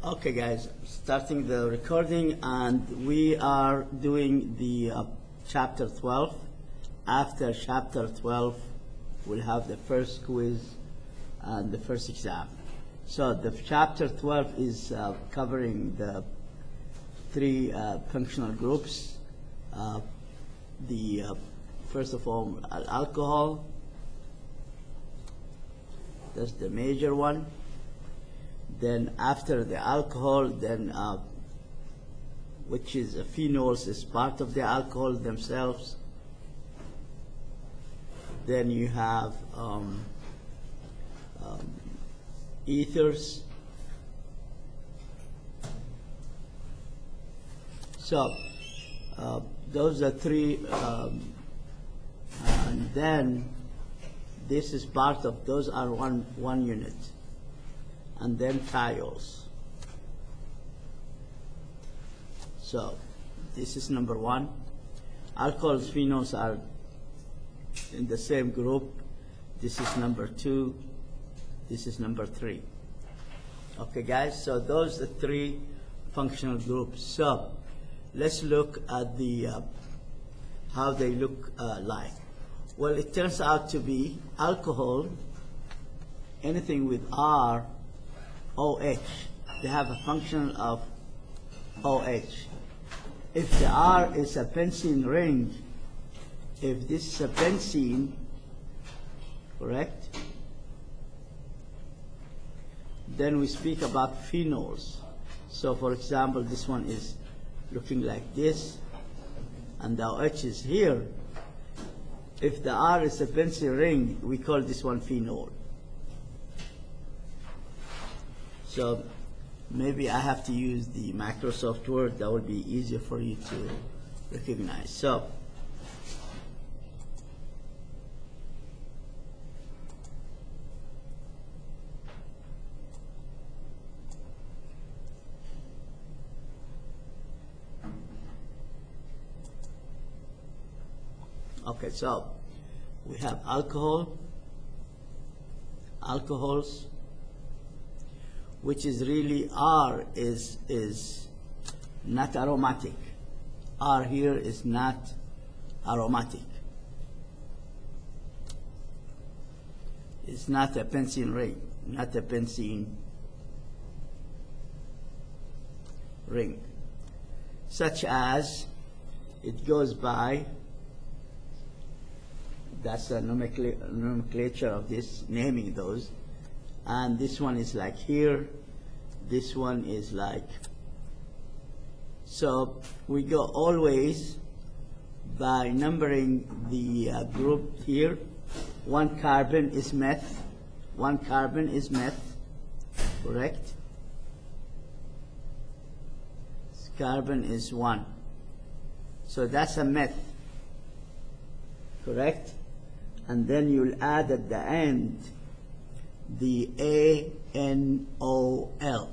Okay, guys, starting the recording, and we are doing the chapter 12. After chapter 12, we'll have the first quiz and the first exam. So the chapter 12 is covering the three functional groups. First of all, alcohol. That's the major one. Then after the alcohol, then which is phenols is part of the alcohol themselves. Then you have ethers. So those are three, and then this is part of, those are one unit. And then thiols. So this is number one. Alcohols, phenols are in the same group. This is number two. This is number three. Okay, guys, so those are the three functional groups. So let's look at the how they look like. Well, it turns out to be alcohol, anything with R, OH. They have a function of OH. If the R is a benzene ring, if this is a benzene, correct? Then we speak about phenols. So for example, this one is looking like this, and the OH is here. If the R is a benzene ring, we call this one phenol. So maybe I have to use the Microsoft Word. That would be easier for you to recognize. So okay, so we have alcohol, alcohols, which is really R is not aromatic. R here is not aromatic. It's not a benzene ring, not a benzene ring. Such as it goes by, that's a nomenclature of this, naming those. And this one is like here, this one is like, so we go always by numbering the group here. One carbon is meth, one carbon is meth, correct? This carbon is one. So that's a meth, correct? And then you'll add at the end the ANOL.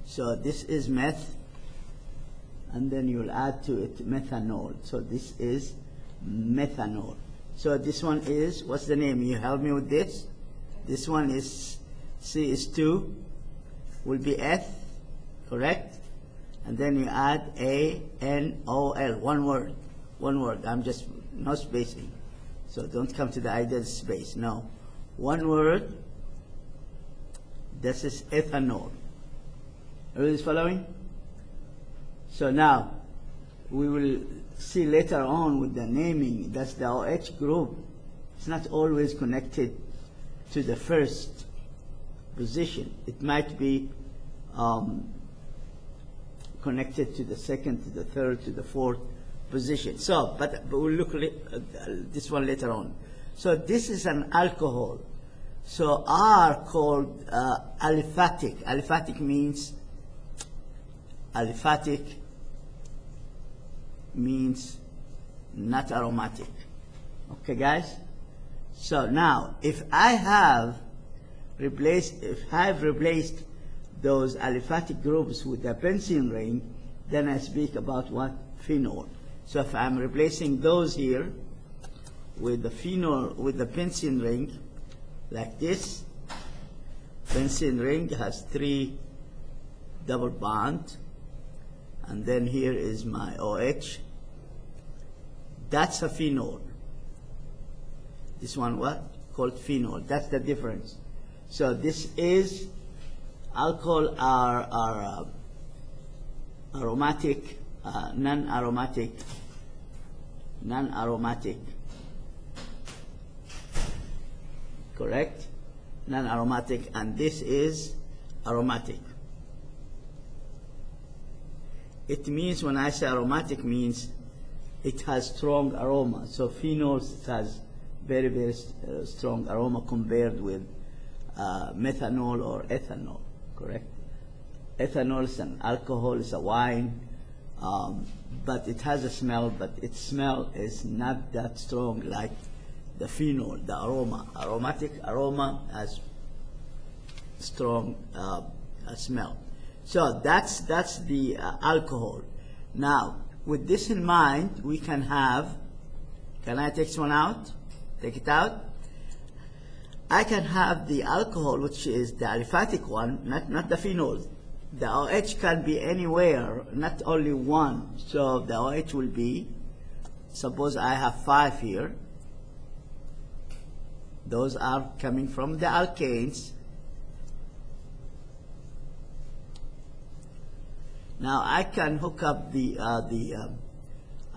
So this is meth, and then you'll add to it methanol. So this is methanol. So this one is, what's the name? You help me with this? This one is, C is 2, will be eth, correct? And then you add ANOL, one word, I'm just, no spacing. So don't come to the idea of space, no. One word. This is ethanol. Everybody's following? So now, we will see later on with the naming, that's the OH group. It's not always connected to the first position. It might be connected to the second, to the third, to the fourth position. So, but we'll look at this one later on. So this is an alcohol. So are called aliphatic. Aliphatic means not aromatic. Okay, guys? So now, if I've replaced those aliphatic groups with a benzene ring, then I speak about what? Phenol. So if I'm replacing those here with the phenol, with the benzene ring, like this, benzene ring has 3 double bond, and then here is my OH. That's a phenol. This one what? Called phenol. That's the difference. So this is alcohol are aromatic, non-aromatic, correct? Non-aromatic, and this is aromatic. It means, when I say aromatic, means it has strong aroma. So phenols has very, very strong aroma compared with methanol or ethanol, correct? Ethanol is an alcohol, it's a wine, but it has a smell, but its smell is not that strong like the phenol, the aroma. Aromatic aroma has strong smell. So that's the alcohol. Now, with this in mind, we can have, can I take this one out? Take it out? I can have the alcohol, which is the aliphatic one, not the phenol. The OH can be anywhere, not only one. So the OH will be, suppose I have 5 here. Those are coming from the alkanes. Now I can hook up the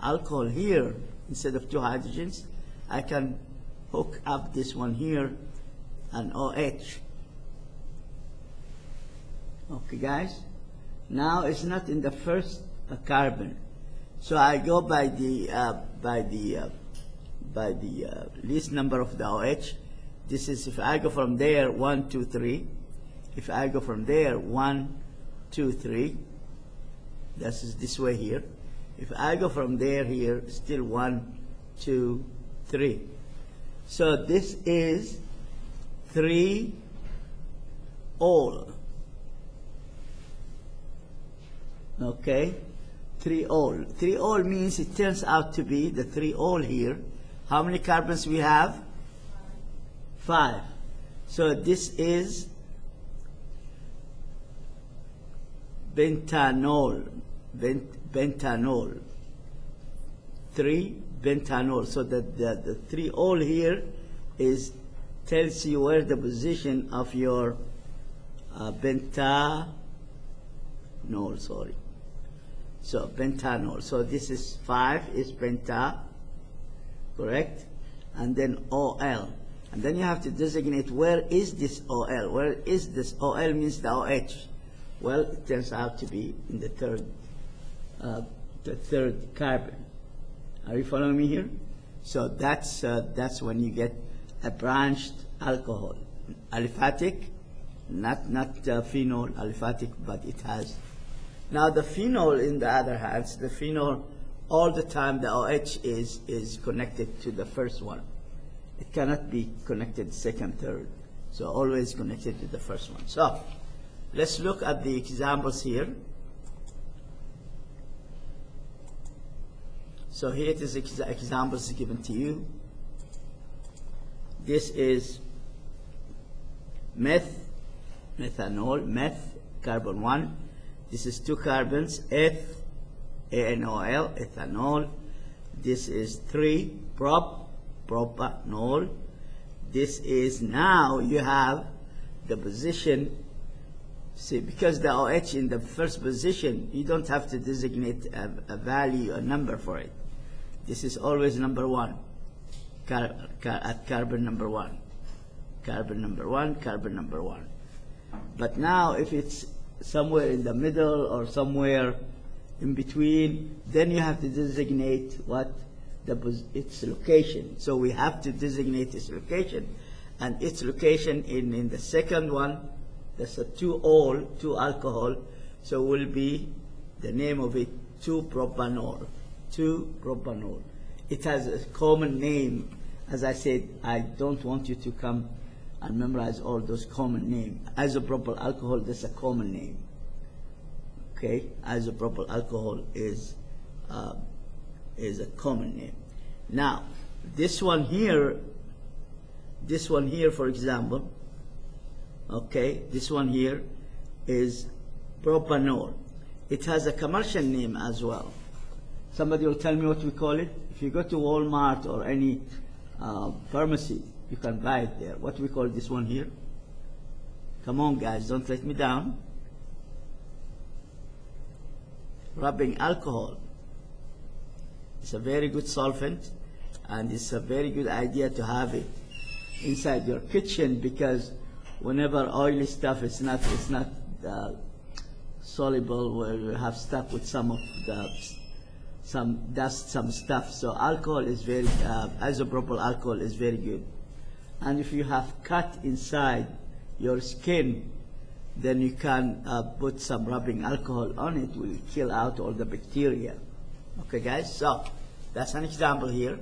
alcohol here. Instead of 2 hydrogens, I can hook up this one here, an OH. Okay, guys. Now it's not in the first carbon, so I go by the least number of the OH. This is, if I go from there, 1, 2, 3. If I go from there, 1, 2, 3. This is this way here. If I go from there here, still 1, 2, 3. So this is 3-ol. Okay, 3-ol. 3-ol means it turns out to be the 3-ol here. How many carbons we have? 5. So this is bentanol. Bentanol. 3-bentanol. So the 3-ol here is tells you where the position of your bentanol. Sorry. So bentanol. So this is 5 is penta, correct? And then OL. And then you have to designate where is this OL. Where is this OL means the OH. Well, it turns out to be in the third carbon. Are you following me here? So that's when you get a branched alcohol, aliphatic, not phenol, aliphatic, but it has. Now the phenol, in the other hand, the phenol, all the time the OH is connected to the first one. It cannot be connected second, third. So always connected to the first one. So let's look at the examples here. So here it is examples given to you. This is methanol, meth, carbon 1. This is 2 carbons, ANOL, ethanol. This is 3, propanol. This is, now you have the position. See, because the OH in the first position, you don't have to designate a value, a number for it. This is always number 1, at carbon number 1. Carbon number 1, carbon number 1. But now if it's somewhere in the middle or somewhere in between, then you have to designate what its location. So we have to designate its location, and its location in the second one, that's a 2-ol, 2 alcohol, so will be the name of it 2-propanol. 2-propanol. It has a common name. As I said, I don't want you to come and memorize all those common names. Isopropyl alcohol, that's a common name. Okay, isopropyl alcohol is a common name. Now, this one here, for example, okay, this one here is propanol. It has a commercial name as well. Somebody will tell me what we call it. If you go to Walmart or any pharmacy, you can buy it there. What we call this one here? Come on, guys, don't let me down. Rubbing alcohol. It's a very good solvent, and it's a very good idea to have it inside your kitchen, because whenever oily stuff is not soluble, where you have stuck with some dust, some stuff. So alcohol is very isopropyl alcohol is very good. And if you have cut inside your skin, then you can put some rubbing alcohol on it. Will kill out all the bacteria. Okay, guys. So that's an example here.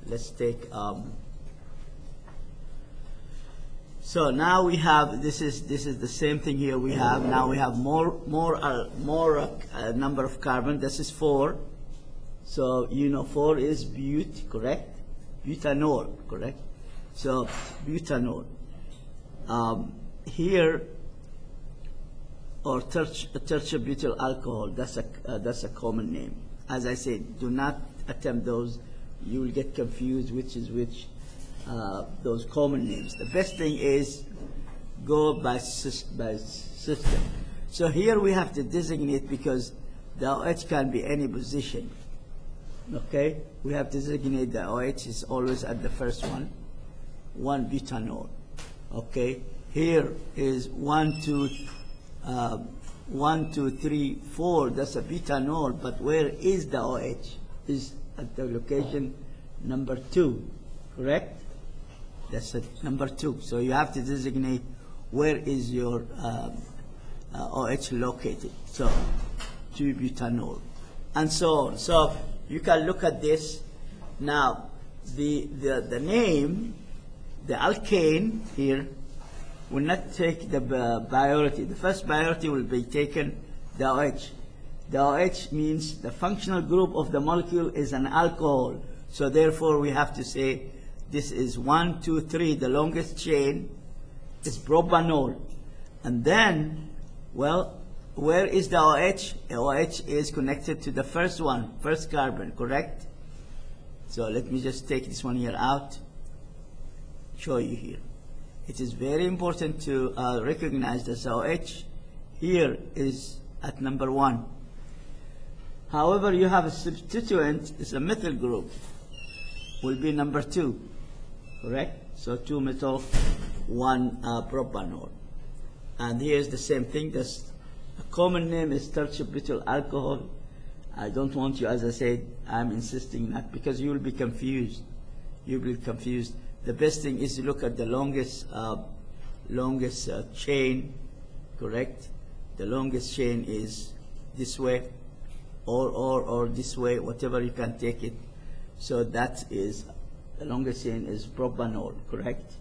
Let's take. So now we have, this is the same thing here. We have now we have more number of carbon. This is 4. So you know 4 is but, correct? Butanol, correct? So butanol. Here, or tertiary alcohol. That's a common name. As I said, do not attempt those. You will get confused which is which. Those common names. The best thing is go by system. So here we have to designate, because the OH can be any position. Okay, we have to designate the OH is always at the first one. 1-butanol. Okay, here is 1, 2, 3, 4. That's a butanol, but where is the OH? Is at the location number 2, correct? That's number 2. So you have to designate where is your OH located. So 2-butanol, and so on. So you can look at this. Now the name, the alkane here, will not take the priority. The first priority will be taken the OH. The OH means the functional group of the molecule is an alcohol. So therefore we have to say this is 1, 2, 3. The longest chain is propanol. And then, well, where is the OH? The OH is connected to the first one, first carbon, correct? So let me just take this one here out, show you here. It is very important to recognize that the OH here is at number 1. However, you have a substituent, it's a methyl group, will be number 2. Correct? So 2-methyl, 1-propanol. And here's the same thing. The common name is tertiary alcohol. I don't want you, as I said, I'm insisting that, because you will be confused. You will be confused. The best thing is to look at the longest chain, correct? The longest chain is this way, or this way, whatever you can take it. So that is, the longest chain is propanol, correct?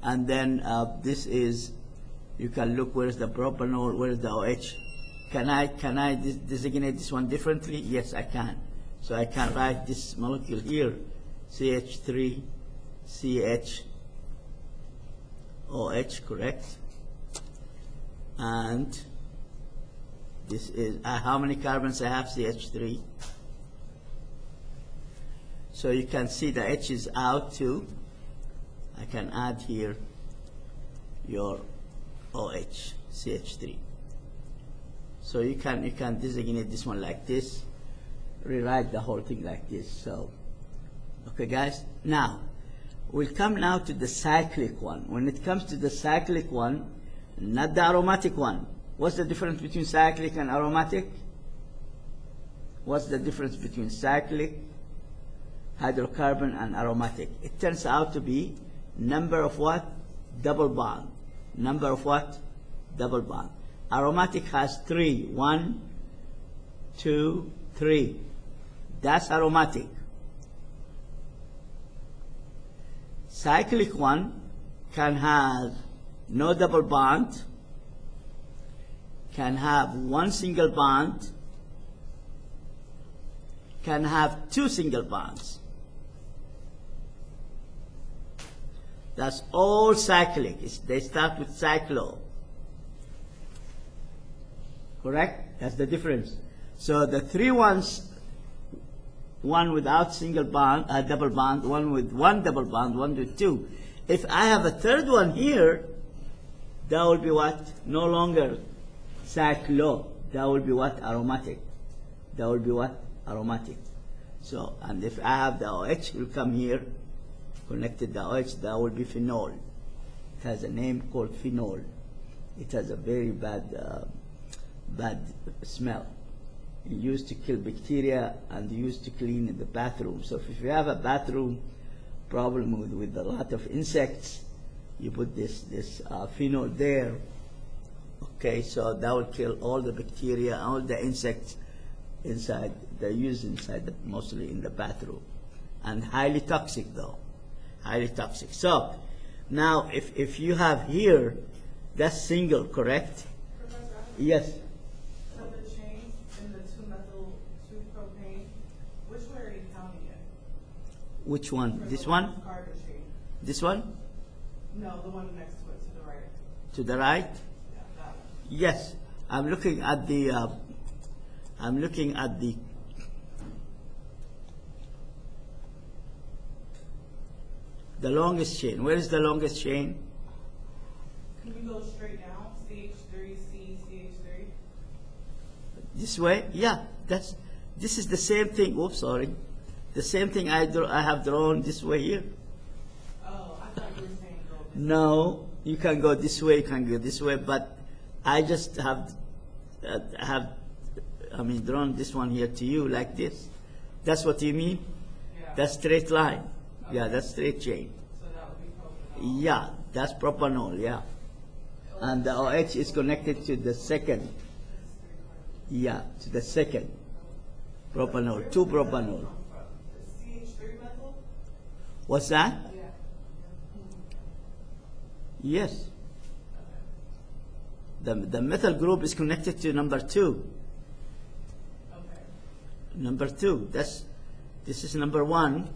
And then this is, you can look where's the propanol, where's the OH. Can I designate this one differently? Yes, I can. So I can write this molecule here, CH3, CH, OH, correct? And this is, how many carbons I have? CH3. So you can see the H is out too. I can add here your OH, CH3. So you can designate this one like this, rewrite the whole thing like this. So, okay, guys. Now we'll come now to the cyclic one. When it comes to the cyclic one, not the aromatic one. What's the difference between cyclic and aromatic? What's the difference between cyclic, hydrocarbon, and aromatic? It turns out to be number of what? Double bond. Number of what? Double bond. Aromatic has 3. 1, 2, 3. That's aromatic. Cyclic one can have no double bond, can have 1 single bond, can have 2 single bonds. That's all cyclic. They start with cyclo. correct? That's the difference. So the three ones, one without single bond, double bond, one with one double bond, one with two. If I have a third one here, that will be what? No longer cyclo. That will be what? Aromatic. That will be what? Aromatic. So, and if I have the OH, will come here, connected the OH, that will be phenol. It has a name called phenol. It has a very bad smell. Used to kill bacteria and used to clean in the bathroom. So if you have a bathroom problem with a lot of insects, you put this phenol there. Okay, so that will kill all the bacteria, all the insects inside. They're used inside, mostly in the bathroom, and highly toxic though, highly toxic. So now, if you have here, that's single, correct? Professor, Yes. so the chains in the 2-methyl-2-propane, which way are you counting it? Which one? For This the one? carbon chain. This one? No, the one next to it, to the right. To the right? Yeah, that one. Yes. I'm looking at the. I'm looking at the longest chain. Where is the longest chain? Can you go straight down? CH3, C, CH3? This way? Yeah. This is the same thing. Oops, sorry. The same thing I have drawn this way here. Oh, I thought you were saying go this way. No, you can go this way, you can go this way, but I just have drawn this one here to you like this. That's what you mean? Yeah. That's straight line. Okay. Yeah, that's straight chain. So that would be propanol. Yeah, that's propanol, yeah. And the OH is connected to the second. Yeah, to the second. Propanol, 2-propanol. The CH3 methyl? What's that? Yeah. Yes. The methyl group is connected to number 2. Okay. Number 2. This is number 1.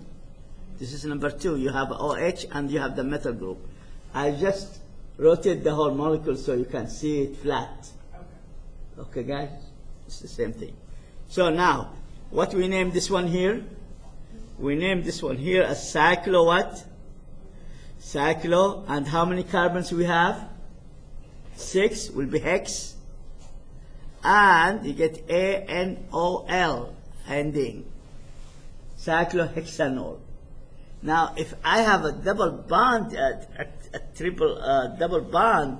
This is number 2. You have OH and you have the methyl group. I just rotate the whole molecule so you can see it flat. Okay. Okay, guys? It's the same thing. So now, what we name this one here? We name this one here as cyclo what? Cyclo. And how many carbons we have? 6 will be hex. And you get ANOL ending. Cyclohexanol. Now, if I have a double bond, a triple double bond,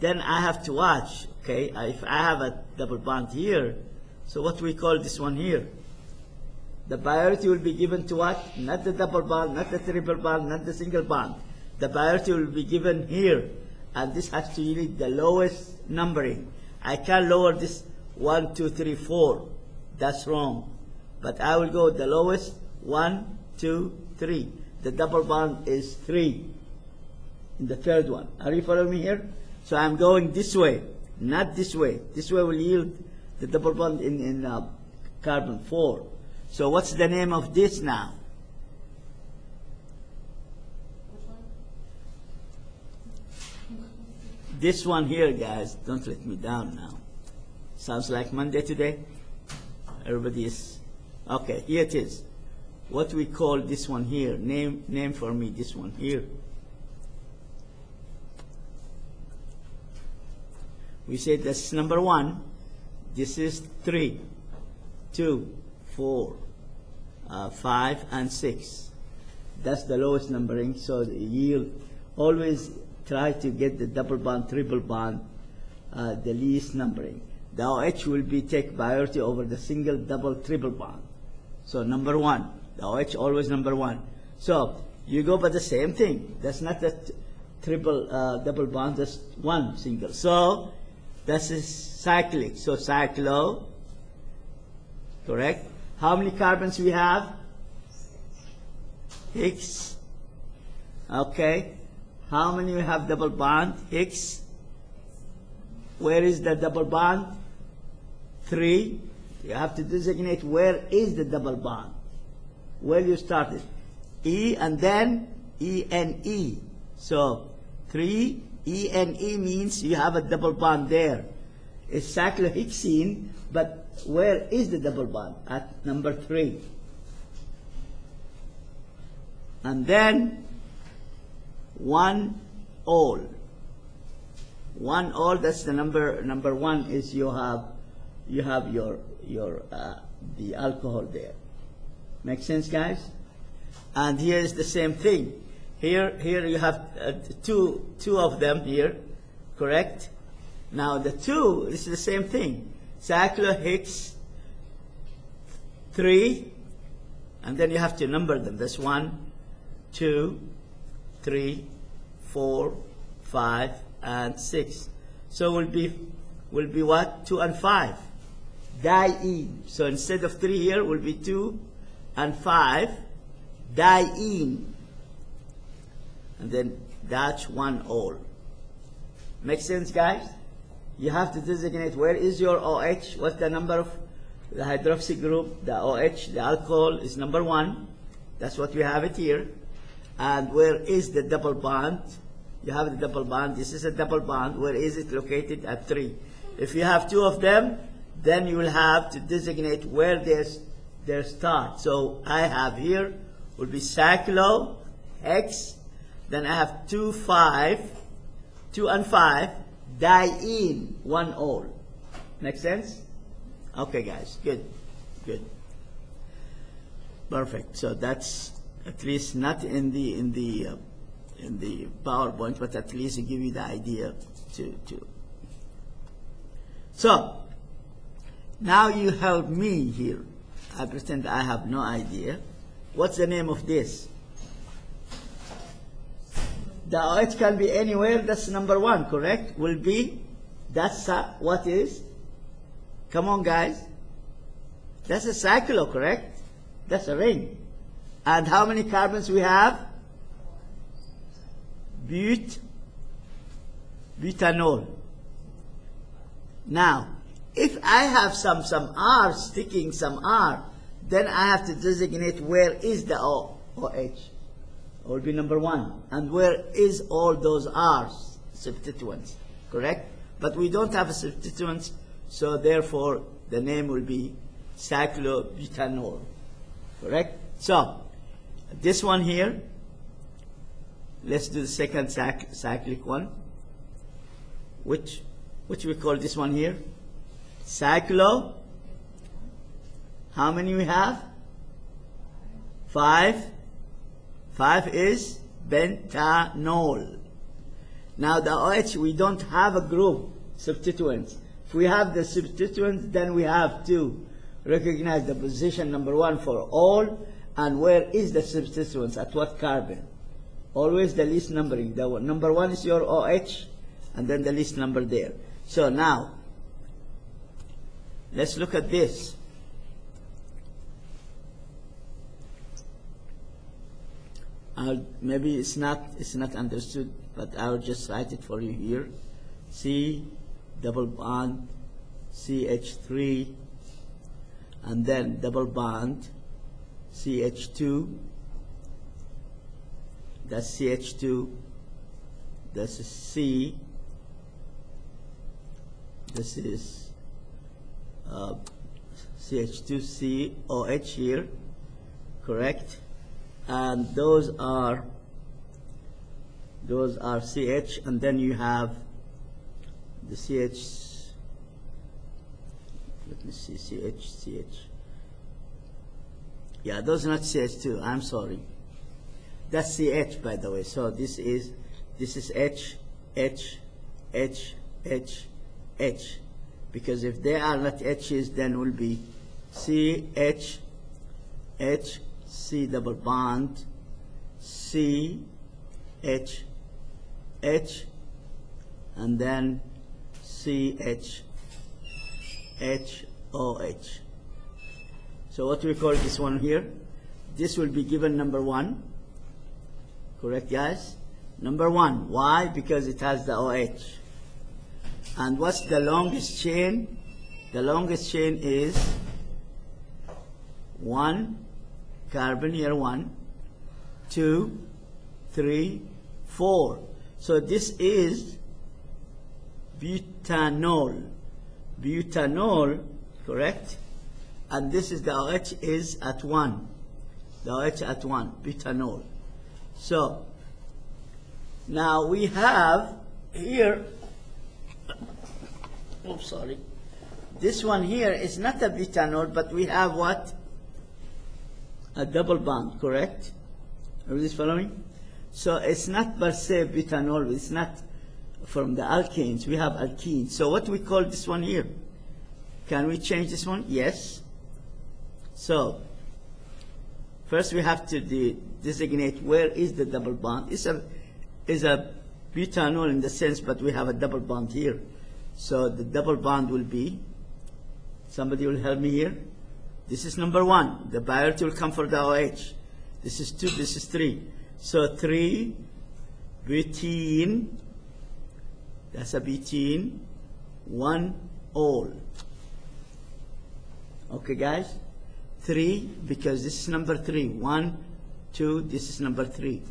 then I have to watch. Okay, if I have a double bond here, so what we call this one here? The priority will be given to what? Not the double bond, not the triple bond, not the single bond. The priority will be given here, and this has to yield the lowest numbering. I can't lower this 1, 2, 3, 4. That's wrong. But I will go the lowest 1, 2, 3. The double bond is 3 in the third one. Are you following me here? So I'm going this way, not this way. This way will yield the double bond in carbon 4. So what's the name of this now? Which one? This one here, guys. Don't let me down now. Sounds like Monday today? Everybody is... Okay, here it is. What we call this one here. Name for me this one here. We say that's number 1. This is 3, 2, 4, 5, and 6. That's the lowest numbering. So the yield, always try to get the double bond, triple bond, the least numbering. The OH will be take priority over the single, double, triple bond. So number 1, the OH always number 1. So you go by the same thing. That's not a triple double bond. That's 1 single. So this is cyclic. So cyclo, correct? How many carbons we have? 6. Okay. How many we have double bond? X. Where is the double bond? 3. You have to designate where is the double bond. Where you started. E and then E-N-E. So 3 E-N-E means you have a double bond there. is cyclohexene, but where is the double bond? At number 3. And then 1-ol. 1-ol, that's the number 1 is you have your the alcohol there. Make sense, guys? And here is the same thing. Here you have two of them here, correct? Now the 2 is the same thing. Cyclohex 3, and then you have to number them. That's 1, 2, 3, 4, 5, and 6. So will be what? 2 and 5. Diene. So instead of 3 here will be 2 and 5. Diene. And then that's 1-ol. Make sense, guys? You have to designate where is your OH, what's the number of the hydroxy group, the OH, the alcohol is number 1. That's what we have it here. And where is the double bond? You have the double bond. This is a double bond. Where is it located? At 3. If you have 2 of them, then you will have to designate where their start. So I have here will be cyclohex. Then I have 2 and 5, diene, 1-ol. Make sense? Okay, guys, good. Perfect. So that's at least not in the PowerPoint, but at least to give you the idea to. So now you help me here. I pretend I have no idea. What's the name of this? The OH can be anywhere. That's number 1, correct? Will be, that's what is? Come on, guys. That's a cyclo, correct? That's a ring. And how many carbons we have? Butanol. Now, if I have some R sticking, some R, then I have to designate where is the OH. It will be number 1. And where is all those R's, substituents, correct? But we don't have a substituent, so therefore the name will be cyclobutanol, correct? So this one here, let's do the second cyclic one, which we call this one here, cyclo. How many we have? 5. 5 is pentanol. Now the OH, we don't have a group substituents. If we have the substituents, then we have to recognize the position number 1 for all, and where is the substituents, at what carbon. Always the least numbering. The number 1 is your OH, and then the least number there. So now, let's look at this. Maybe it's not understood, but I'll just write it for you here. C double bond CH3, and then double bond CH2. That's CH2. This is C. This is CH2C OH here, correct? And those are CH, and then you have the CH. Let me see, CH. Yeah, those are not CH2. I'm sorry. That's CH, by the way. So this is H, because if they are not H's, then will be CH, H, C double bond, C, H, H, and then CH, H, OH. So what we call this one here? This will be given number 1. Correct, guys? Number 1. Why? Because it has the OH. And what's the longest chain? The longest chain is 1 carbon here, 1, 2, 3, 4. So this is butanol. butanol, correct? And this is the OH is at 1. The OH at 1, butanol. So, now we have here, oops, sorry. This one here is not a butanol, but we have what? A double bond, correct? Everybody's following? So it's not per se butanol, it's not from the alkanes, we have alkenes. So what we call this one here? Can we change this one? Yes. So, first we have to designate where is the double bond. It's a butanol in the sense, but we have a double bond here. So the double bond will be, somebody will help me here? This is number 1. The priority will come for the OH. This is 2, this is 3. So 3 butene, that's a butene, 1 ol. Okay, guys? 3, because this is number 3. 1, 2, this is number 3.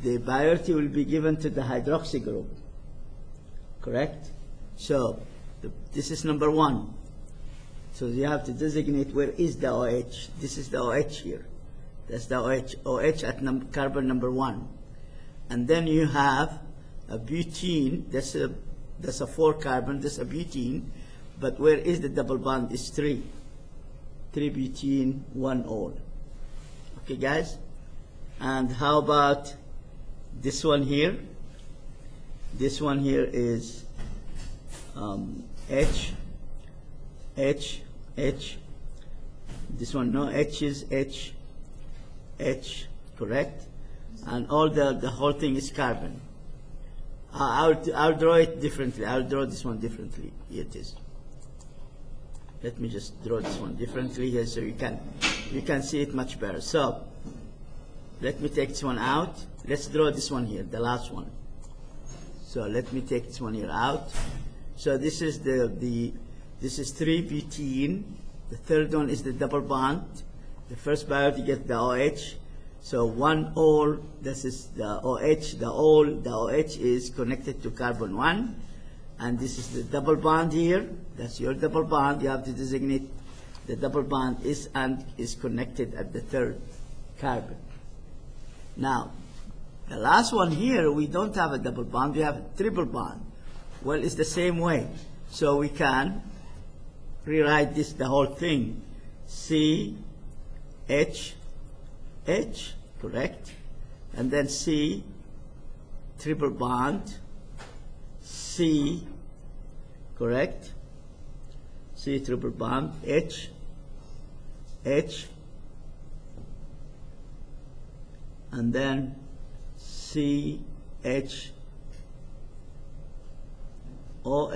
The priority will be given to the hydroxy group. Correct? So, this is number 1. So you have to designate where is the OH. This is the OH here. That's the OH. OH at carbon number 1. And then you have a butene. That's a 4 carbon. That's a butene. But where is the double bond? It's 3. 3 butene, 1 ol. Okay, guys? And how about this one here? This one here is H, H, H. This one, no, H is H, H, correct? And all the whole thing is carbon. I'll draw it differently. I'll draw this one differently. Here it is. Let me just draw this one differently here so you can see it much better. So let me take this one out. Let's draw this one here, the last one. So let me take this one here out. So this is this is 3 butene. The third one is the double bond. The first priority gets the OH. So 1 ol, this is the OH, the OH is connected to carbon 1. And this is the double bond here. That's your double bond. You have to designate the double bond is connected at the third carbon. Now, the last one here, we don't have a double bond. We have a triple bond. Well, it's the same way. So we can rewrite this, the whole thing. C, H, H, correct? And then C, triple bond, C, correct? C, triple bond, H, H, and then C, H, OH,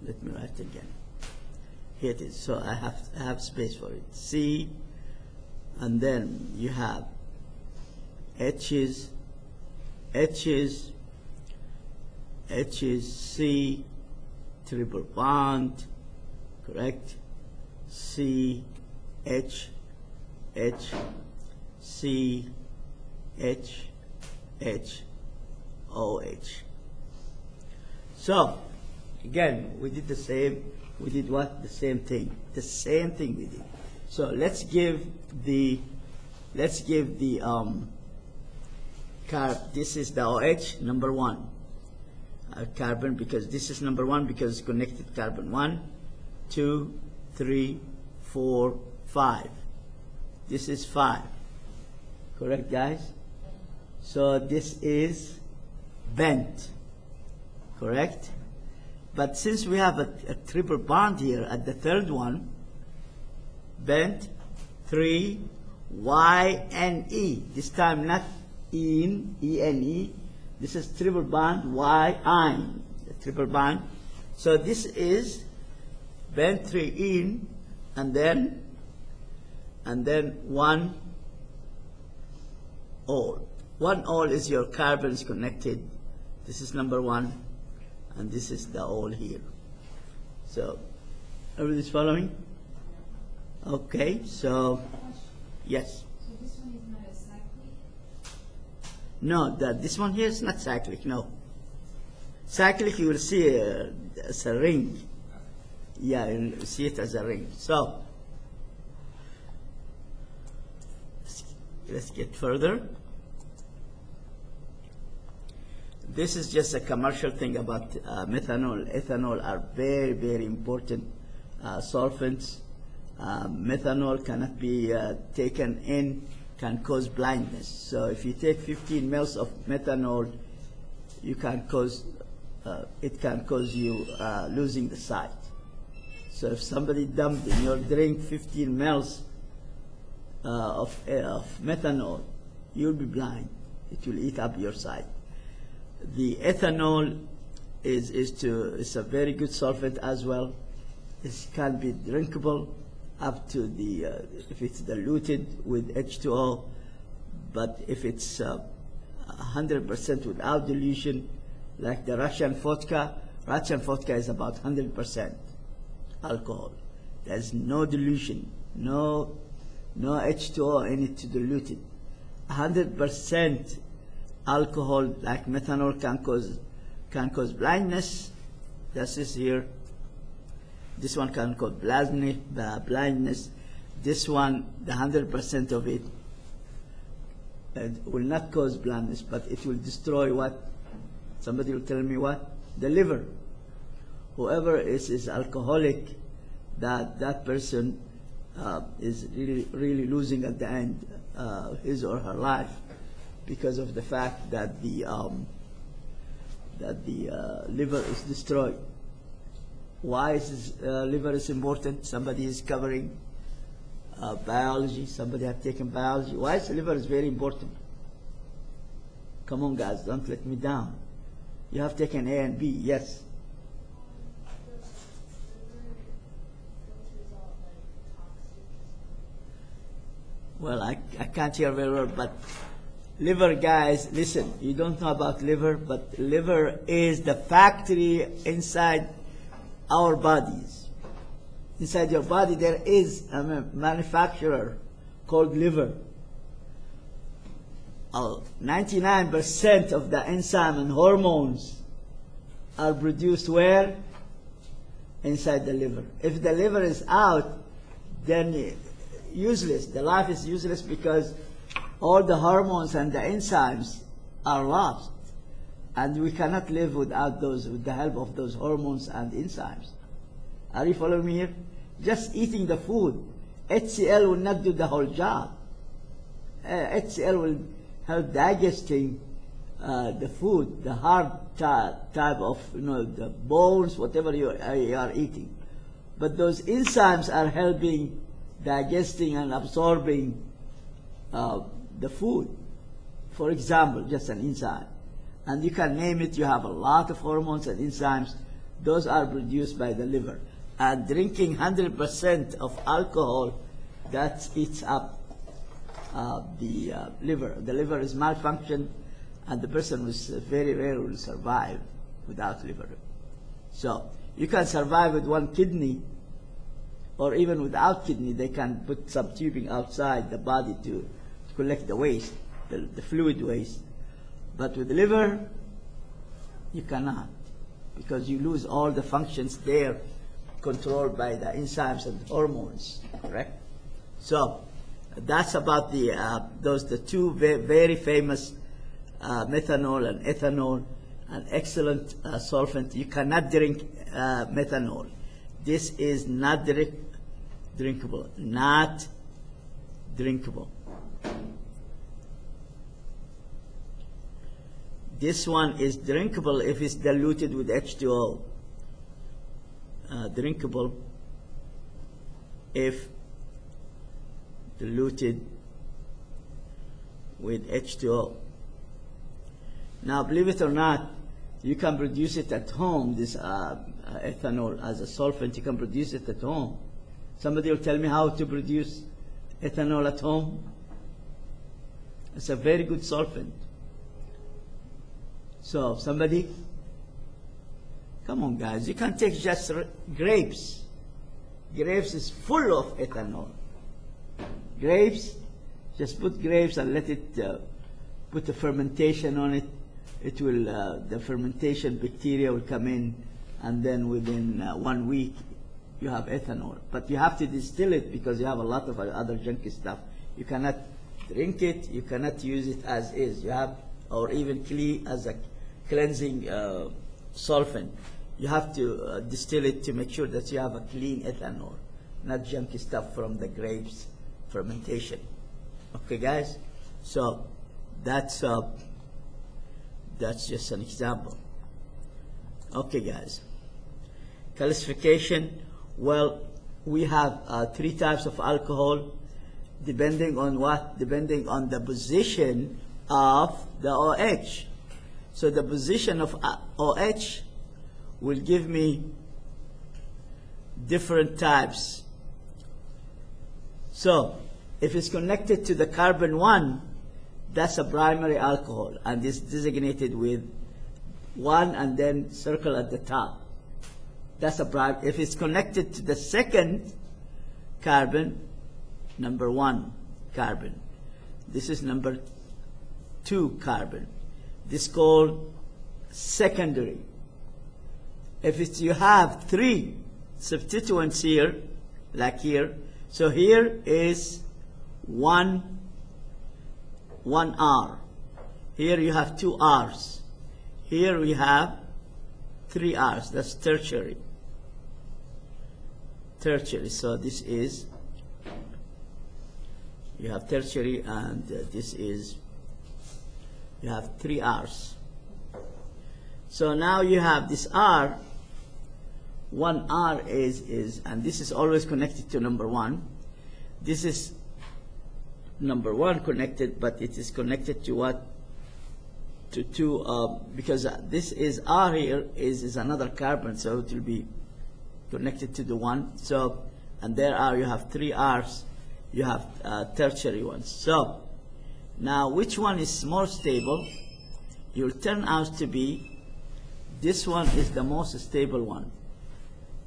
let me write it again. Here it is. So I have space for it. C, and then you have H's, H's, H's, C, triple bond, correct? C, H, H, C, H, H, OH. So, again, we did the same. We did what? The same thing. The same thing we did. So let's give the this is the OH number 1 carbon, because this is number 1 because it's connected carbon 1, 2, 3, 4, 5. This is 5. Correct, guys? So this is bent. Correct? But since we have a triple bond here at the third one, bent 3 Y-N-E. This time not E-N-E. This is triple bond Y-I-N. Triple bond. So this is bent 3 in, and then 1 ol. 1 ol is your carbons connected. This is number 1, and this is the ol here. So everybody's following? Okay, so yes. So this one is not a cyclic? No, this one here is not cyclic, no. Cyclic, you will see as a ring. Yeah, you see it as a ring. So, let's get further. This is just a commercial thing about methanol. Ethanol are very, very important solvents. Methanol cannot be taken in, can cause blindness. So if you take 15 mL of methanol, you can cause, it can cause you losing the sight. So if somebody dumped in your drink 15 mL of methanol, you'll be blind. It will eat up your sight. The ethanol is a very good solvent as well. It can be drinkable up to the if it's diluted with H2O, but if it's 100% without dilution, like the Russian vodka is about 100% alcohol. There's no dilution, no H2O in it to dilute it. 100% alcohol like methanol can cause blindness. This is here. This one can cause blindness. This one, the 100% of it will not cause blindness, but it will destroy what? Somebody will tell me what? The liver. Whoever is alcoholic, that person is really losing at the end his or her life, because of the fact that the liver is destroyed. Why is liver is important? Somebody is covering biology. Somebody have taken biology. Why is liver is very important? Come on, guys, don't let me down. You have taken A and B, yes. Well, I can't hear very well, but liver, guys, listen, you don't know about liver, but liver is the factory inside our bodies. Inside your body there is a manufacturer called liver. 99% of the enzyme and hormones are produced where? Inside the liver. If the liver is out, then useless. The life is useless because all the hormones and the enzymes are lost. And we cannot live without those, with the help of those hormones and enzymes. Are you following me here? Just eating the food, HCl will not do the whole job. HCl will help digesting the food, the hard type of, the bones, whatever you are eating. But those enzymes are helping digesting and absorbing the food. For example, just an enzyme. And you can name it, you have a lot of hormones and enzymes. Those are produced by the liver. And drinking 100% of alcohol, that eats up the liver. The liver is malfunctioned, and the person was very rare will survive without liver. So you can survive with one kidney, or even without kidney. They can put some tubing outside the body to collect the waste, the fluid waste. But with the liver, you cannot, because you lose all the functions there controlled by the enzymes and hormones, correct? So that's about the two very famous methanol and ethanol, an excellent solvent. You cannot drink methanol. This is not drinkable, not drinkable. This one is drinkable if it's diluted with H2O. Drinkable if diluted with H2O. Now, believe it or not, you can produce it at home, this ethanol as a solvent. You can produce it at home. Somebody will tell me how to produce ethanol at home. It's a very good solvent. So, somebody, come on, guys, you can take just grapes. Grapes is full of ethanol. Grapes, just put grapes and let it put the fermentation on it, it will, the fermentation bacteria will come in, and then within 1 week you have ethanol. But you have to distill it because you have a lot of other junky stuff. You cannot drink it, you cannot use it as is. You have, or even clean as a cleansing solvent. You have to distill it to make sure that you have a clean ethanol, not junky stuff from the grapes fermentation. Okay, guys? So that's just an example. Okay, guys. Classification. Well, we have 3 types of alcohol, depending on what? Depending on the position of the OH. So the position of OH will give me different types. So if it's connected to the carbon 1, that's a primary alcohol, and it's designated with 1 and then circle at the top. That's a primary. If it's connected to the second carbon, number 1 carbon. This is number 2 carbon. This is called secondary. If it's, you have 3 substituents here, like here, so here is 1 R. Here you have 2 R's. Here we have 3 R's. That's tertiary. Tertiary. So this is, you have tertiary, and this is, you have 3 R's. So now you have this R. 1 R is, and this is always connected to number 1. This is number 1 connected, but it is connected to what? To 2, because this is R here is another carbon, so it will be connected to the 1. So, and there are, you have 3 R's, you have tertiary ones. So, now which one is more stable? You'll turn out to be, this one is the most stable one.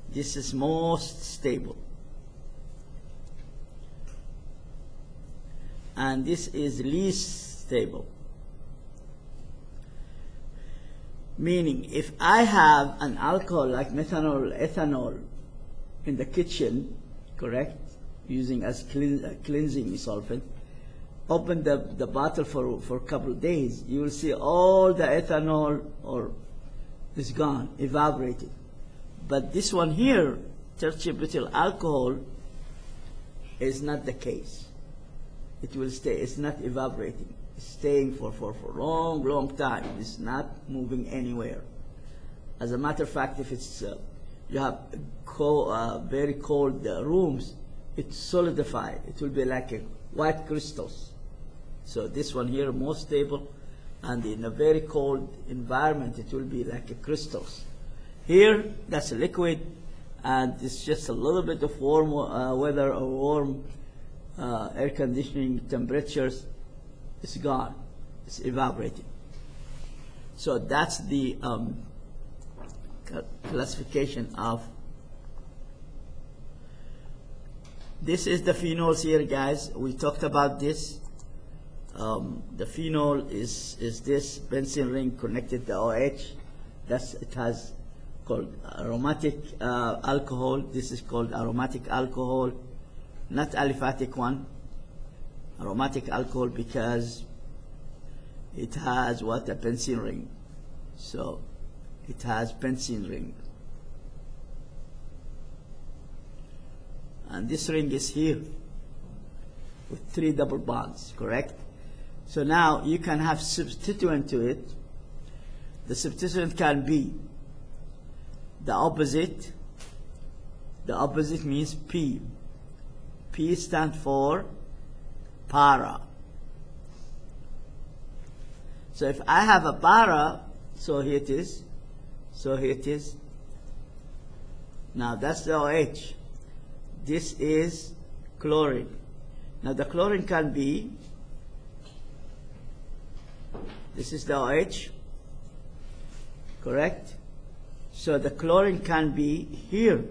This is most stable. And this is least stable. Meaning, if I have an alcohol like methanol, ethanol in the kitchen, correct, using as cleansing solvent, open the bottle for a couple of days, you will see all the ethanol is gone, evaporated. But this one here, tertiary butyl alcohol, is not the case. It will stay. It's not evaporating. It's staying for a long, long time. It's not moving anywhere. As a matter of fact, if it's you have very cold rooms, it solidifies. It will be like a white crystals. So this one here, more stable, and in a very cold environment, it will be like a crystals. Here, that's a liquid, and it's just a little bit of warm weather or warm air conditioning temperatures. It's gone. It's evaporating. So that's the classification of. This is the phenols here, guys. We talked about this. The phenol is this benzene ring connected to OH. It has called aromatic alcohol. This is called aromatic alcohol, not aliphatic one. Aromatic alcohol because it has what? A benzene ring. So it has benzene ring. And this ring is here with 3 double bonds, correct? So now you can have substituent to it. The substituent can be the opposite. The opposite means P. P stands for para. So if I have a para, so here it is. So here it is. Now that's the OH. This is chlorine. Now the chlorine can be, this is the OH, correct? So the chlorine can be here.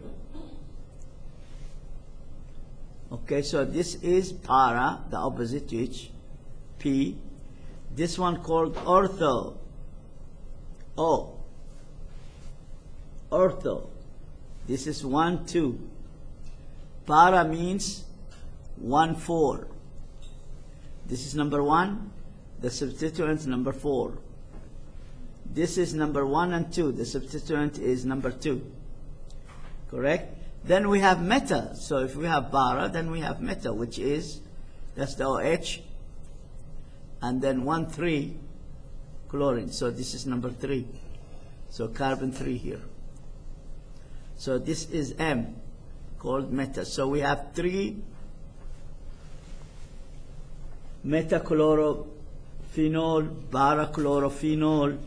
Okay, so this is para, the opposite to each, P. This one called ortho. O. Ortho. This is 1, 2. Para means 1, 4. This is number 1. The substituent number 4. This is number 1 and 2. The substituent is number 2. Correct? Then we have meta. So if we have para, then we have meta, which is, that's the OH, and then 1, 3 chlorine. So this is number 3. So carbon 3 here. So this is M, called meta. So we have 3 metachlorophenol, parachlorophenol,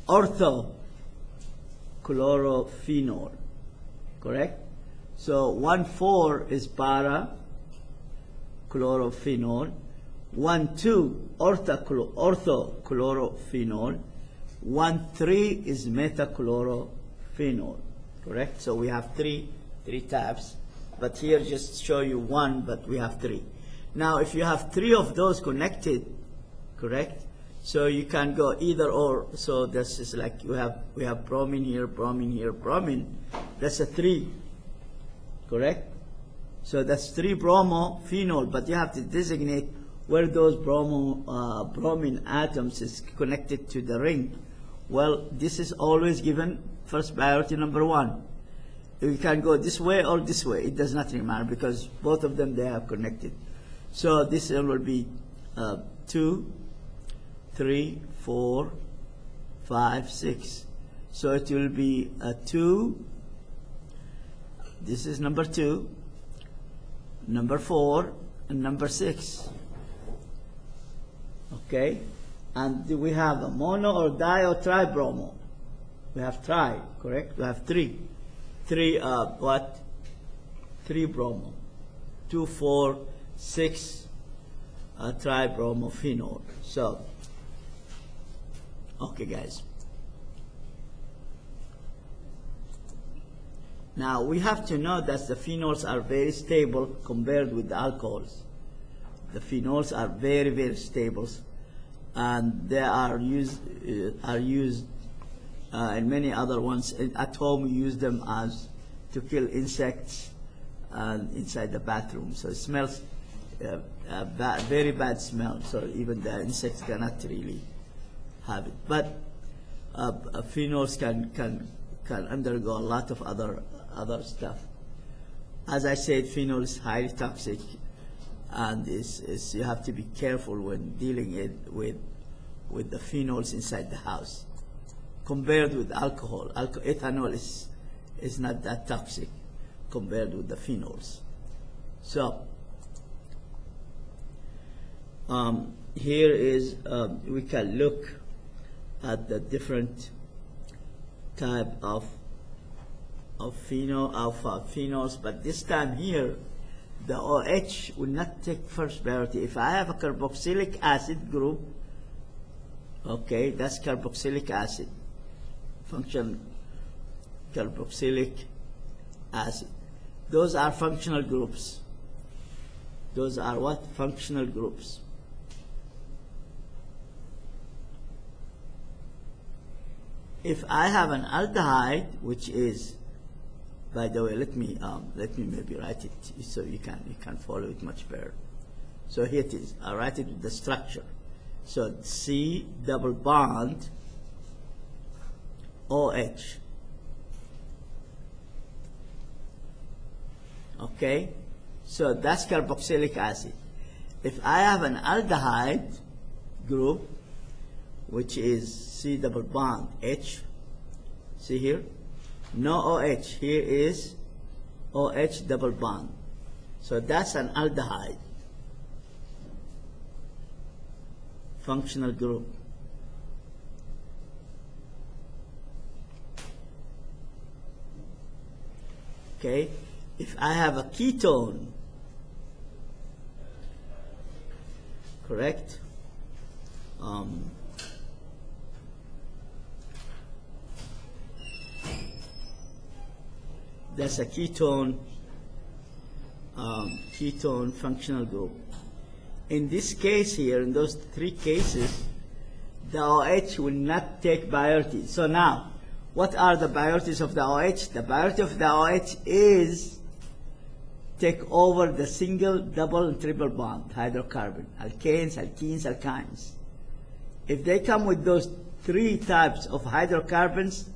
orthochlorophenol. Correct? So 1, 4 is parachlorophenol. 1, 2 orthochlorophenol. 1, 3 is metachlorophenol. Correct? So we have three tabs, but here just show you 1, but we have 3. Now if you have 3 of those connected, correct? So you can go either or. So this is like we have bromine here, bromine here, bromine. That's a 3. Correct? So that's 3 bromophenol, but you have to designate where those bromine atoms is connected to the ring. Well, this is always given first priority number 1. You can go this way or this way. It does not really matter because both of them, they are connected. So this one will be 2, 3, 4, 5, 6. So it will be 2. This is number 2, number 4, and number 6. Okay? And do we have a mono or di or tribromo? We have tri, correct? We have 3. 3 what? 3 bromo. 2, 4, 6 tribromophenol. So, okay guys. Now we have to know that the phenols are very stable compared with the alcohols. The phenols are very, very stable, and they are used and many other ones. At home we use them as to kill insects inside the bathroom. So it smells very bad smell. So even the insects cannot really have it. But phenols can undergo a lot of other stuff. As I said, phenol is highly toxic, and you have to be careful when dealing with the phenols inside the house. Compared with alcohol, ethanol is not that toxic compared with the phenols. So here is we can look at the different type of phenols, but this time here the OH will not take first priority. If I have a carboxylic acid group, okay, that's carboxylic acid, function carboxylic acid. Those are functional groups. Those are what? Functional groups. If I have an aldehyde, which is, by the way, let me maybe write it so you can follow it much better. So here it is. I write it with the structure. So C double bond OH. Okay? So that's carboxylic acid. If I have an aldehyde group, which is C double bond H, see here? No OH, here is OH double bond. So that's an aldehyde, functional group. Okay, if I have a ketone, correct? That's a ketone functional group. In this case here, in those 3 cases, the OH will not take priority. So now, what are the priorities of the OH? The priority of the OH is take over the single, double, and triple bond hydrocarbon, alkanes, alkenes, alkynes. If they come with those three types of hydrocarbons,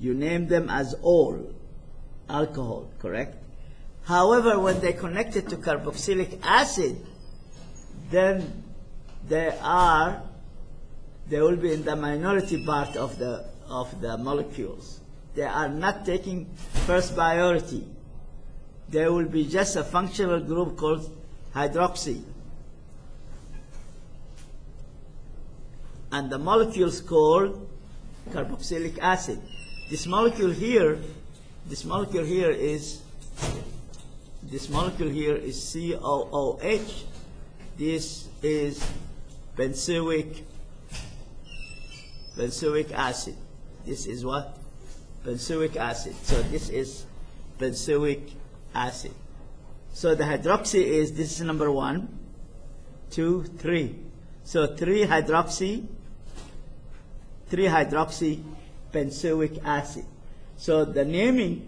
you name them as all alcohol, correct? However, when they connect it to carboxylic acid, then they will be in the minority part of the molecules. They are not taking first priority. There will be just a functional group called hydroxy. And the molecule's called carboxylic acid. This molecule here is COOH. This is benzoic acid. This is what? Benzoic acid. So this is benzoic acid. So the hydroxy is, this is number 1, 2, 3. So 3 hydroxy benzoic acid. So the naming,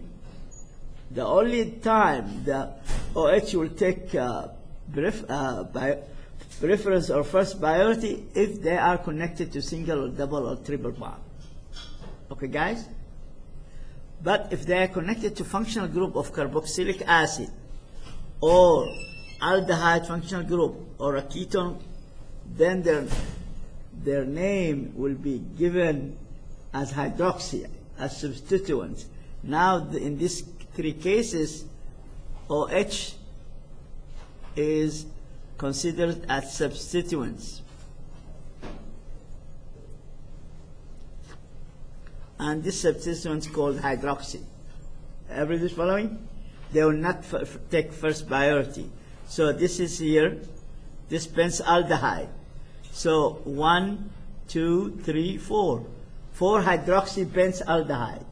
the only time the OH will take preference or first priority if they are connected to single or double or triple bond. Okay, guys? But if they are connected to functional group of carboxylic acid or aldehyde functional group or a ketone, then their name will be given as hydroxy, as substituents. Now, in these 3 cases, OH is considered as substituents. And this substituent is called hydroxy. Everybody following? They will not take first priority. So this is here, this benzaldehyde. So 1, 2, 3, 4. 4 hydroxy benzaldehyde.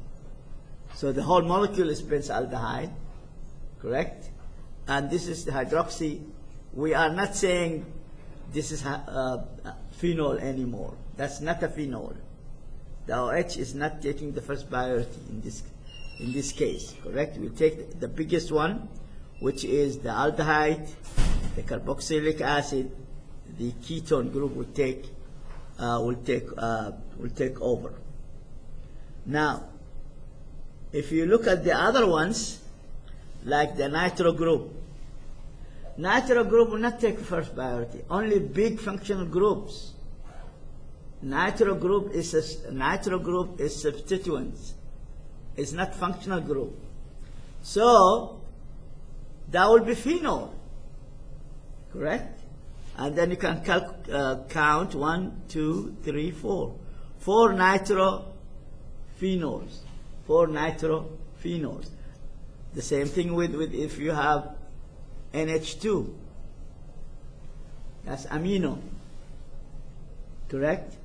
So the whole molecule is benzaldehyde, correct? And this is the hydroxy. We are not saying this is phenol anymore. That's not a phenol. The OH is not taking the first priority in this case, correct? We take the biggest one, which is the aldehyde, the carboxylic acid. The ketone group will take over. Now, if you look at the other ones, like the nitro group will not take first priority. Only big functional groups. Nitro group is substituents. It's not functional group. So that will be phenol, correct? And then you can count 1, 2, 3, 4. 4 nitrophenols. 4 nitrophenols. The same thing with if you have NH2. That's amino. Correct?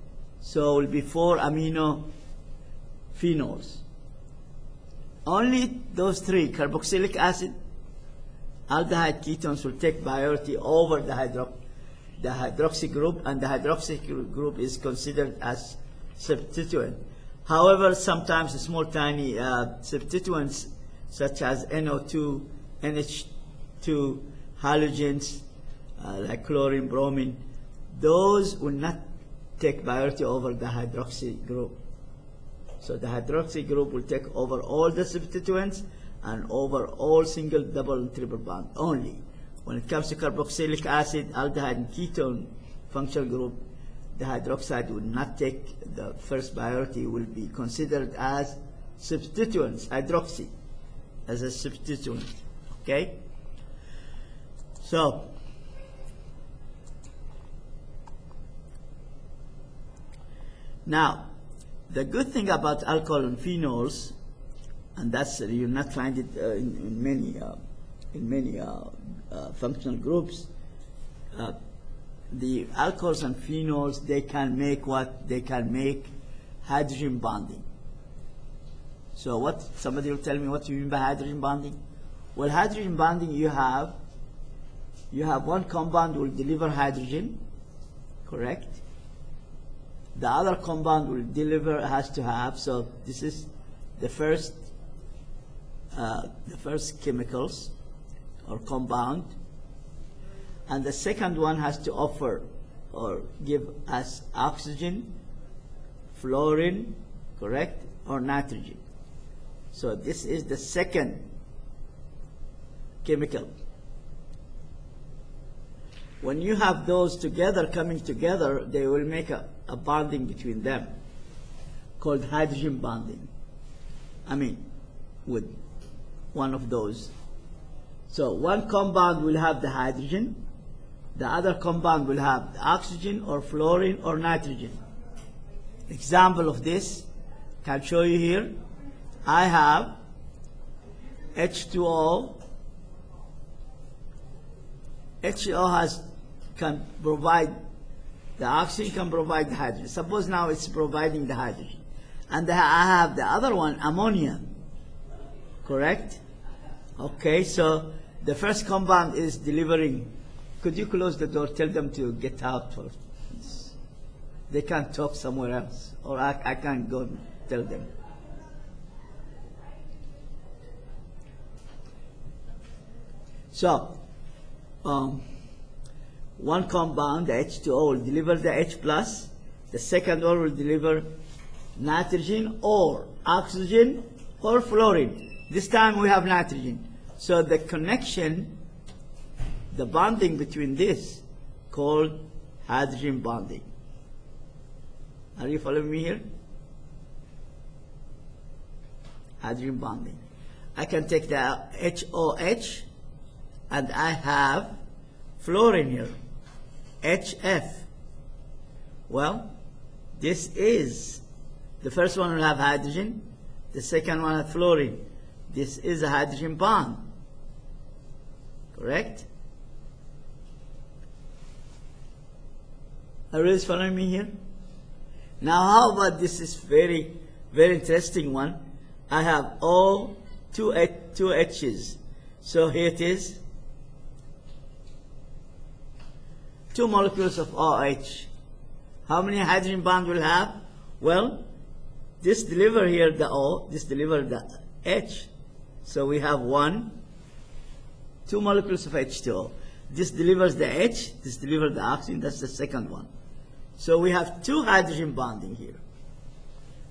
So it will be 4 amino phenols. Only those 3, carboxylic acid, aldehyde ketones, will take priority over the hydroxy group, and the hydroxy group is considered as substituent. However, sometimes small tiny substituents such as NO2, NH2, halogens like chlorine, bromine, those will not take priority over the hydroxy group. So the hydroxy group will take over all the substituents and over all single, double, and triple bond only. When it comes to carboxylic acid, aldehyde, and ketone functional group, the hydroxide will not take the first priority, will be considered as substituents, hydroxy, as a substituent, okay? So, now, the good thing about alcohol and phenols, and that's you'll not find it in many functional groups. The alcohols and phenols, they can make what? They can make hydrogen bonding. So what? Somebody will tell me what you mean by hydrogen bonding? Well, hydrogen bonding, you have one compound will deliver hydrogen, correct? the other compound will deliver, has to have, so this is the first chemicals or compound, and the second one has to offer or give us oxygen, fluorine, correct, or nitrogen. So this is the second chemical. When you have those together, coming together, they will make a bonding between them called hydrogen bonding. I mean, with one of those. So one compound will have the hydrogen, the other compound will have the oxygen or fluorine or nitrogen. Example of this, can show you here. I have H2O. H2O can provide the oxygen, can provide the hydrogen. Suppose now it's providing the hydrogen. And I have the other one, ammonia. Correct? Okay, so the first compound is delivering. Could you close the door? Tell them to get out. They can talk somewhere else. Or I can go tell them. So, one compound, the H2O, will deliver the H plus. The second one will deliver nitrogen or oxygen or fluorine. This time we have nitrogen. So the connection, the bonding between this, called hydrogen bonding. Are you following me here? Hydrogen bonding. I can take the HOH and I have fluorine here, HF. Well, this is, the first one will have hydrogen, the second one has fluorine. This is a hydrogen bond, correct? Are you following me here? Now how about this is very, very interesting one. I have two H's. So here it is. 2 molecules of OH. How many hydrogen bonds will have? Well, this deliver here the O, this deliver the H. So we have 2 molecules of H2O. This delivers the H, this delivers the oxygen, that's the second one. So we have 2 hydrogen bonding here.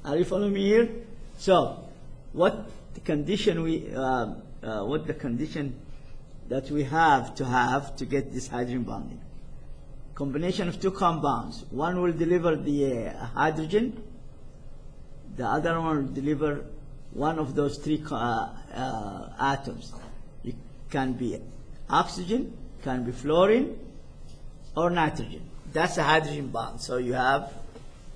Are you following me here? So what the condition that we have to get this hydrogen bonding? Combination of 2 compounds. One will deliver the hydrogen, the other one will deliver one of those 3 atoms. It can be oxygen, can be fluorine, or nitrogen. That's a hydrogen bond. So you have,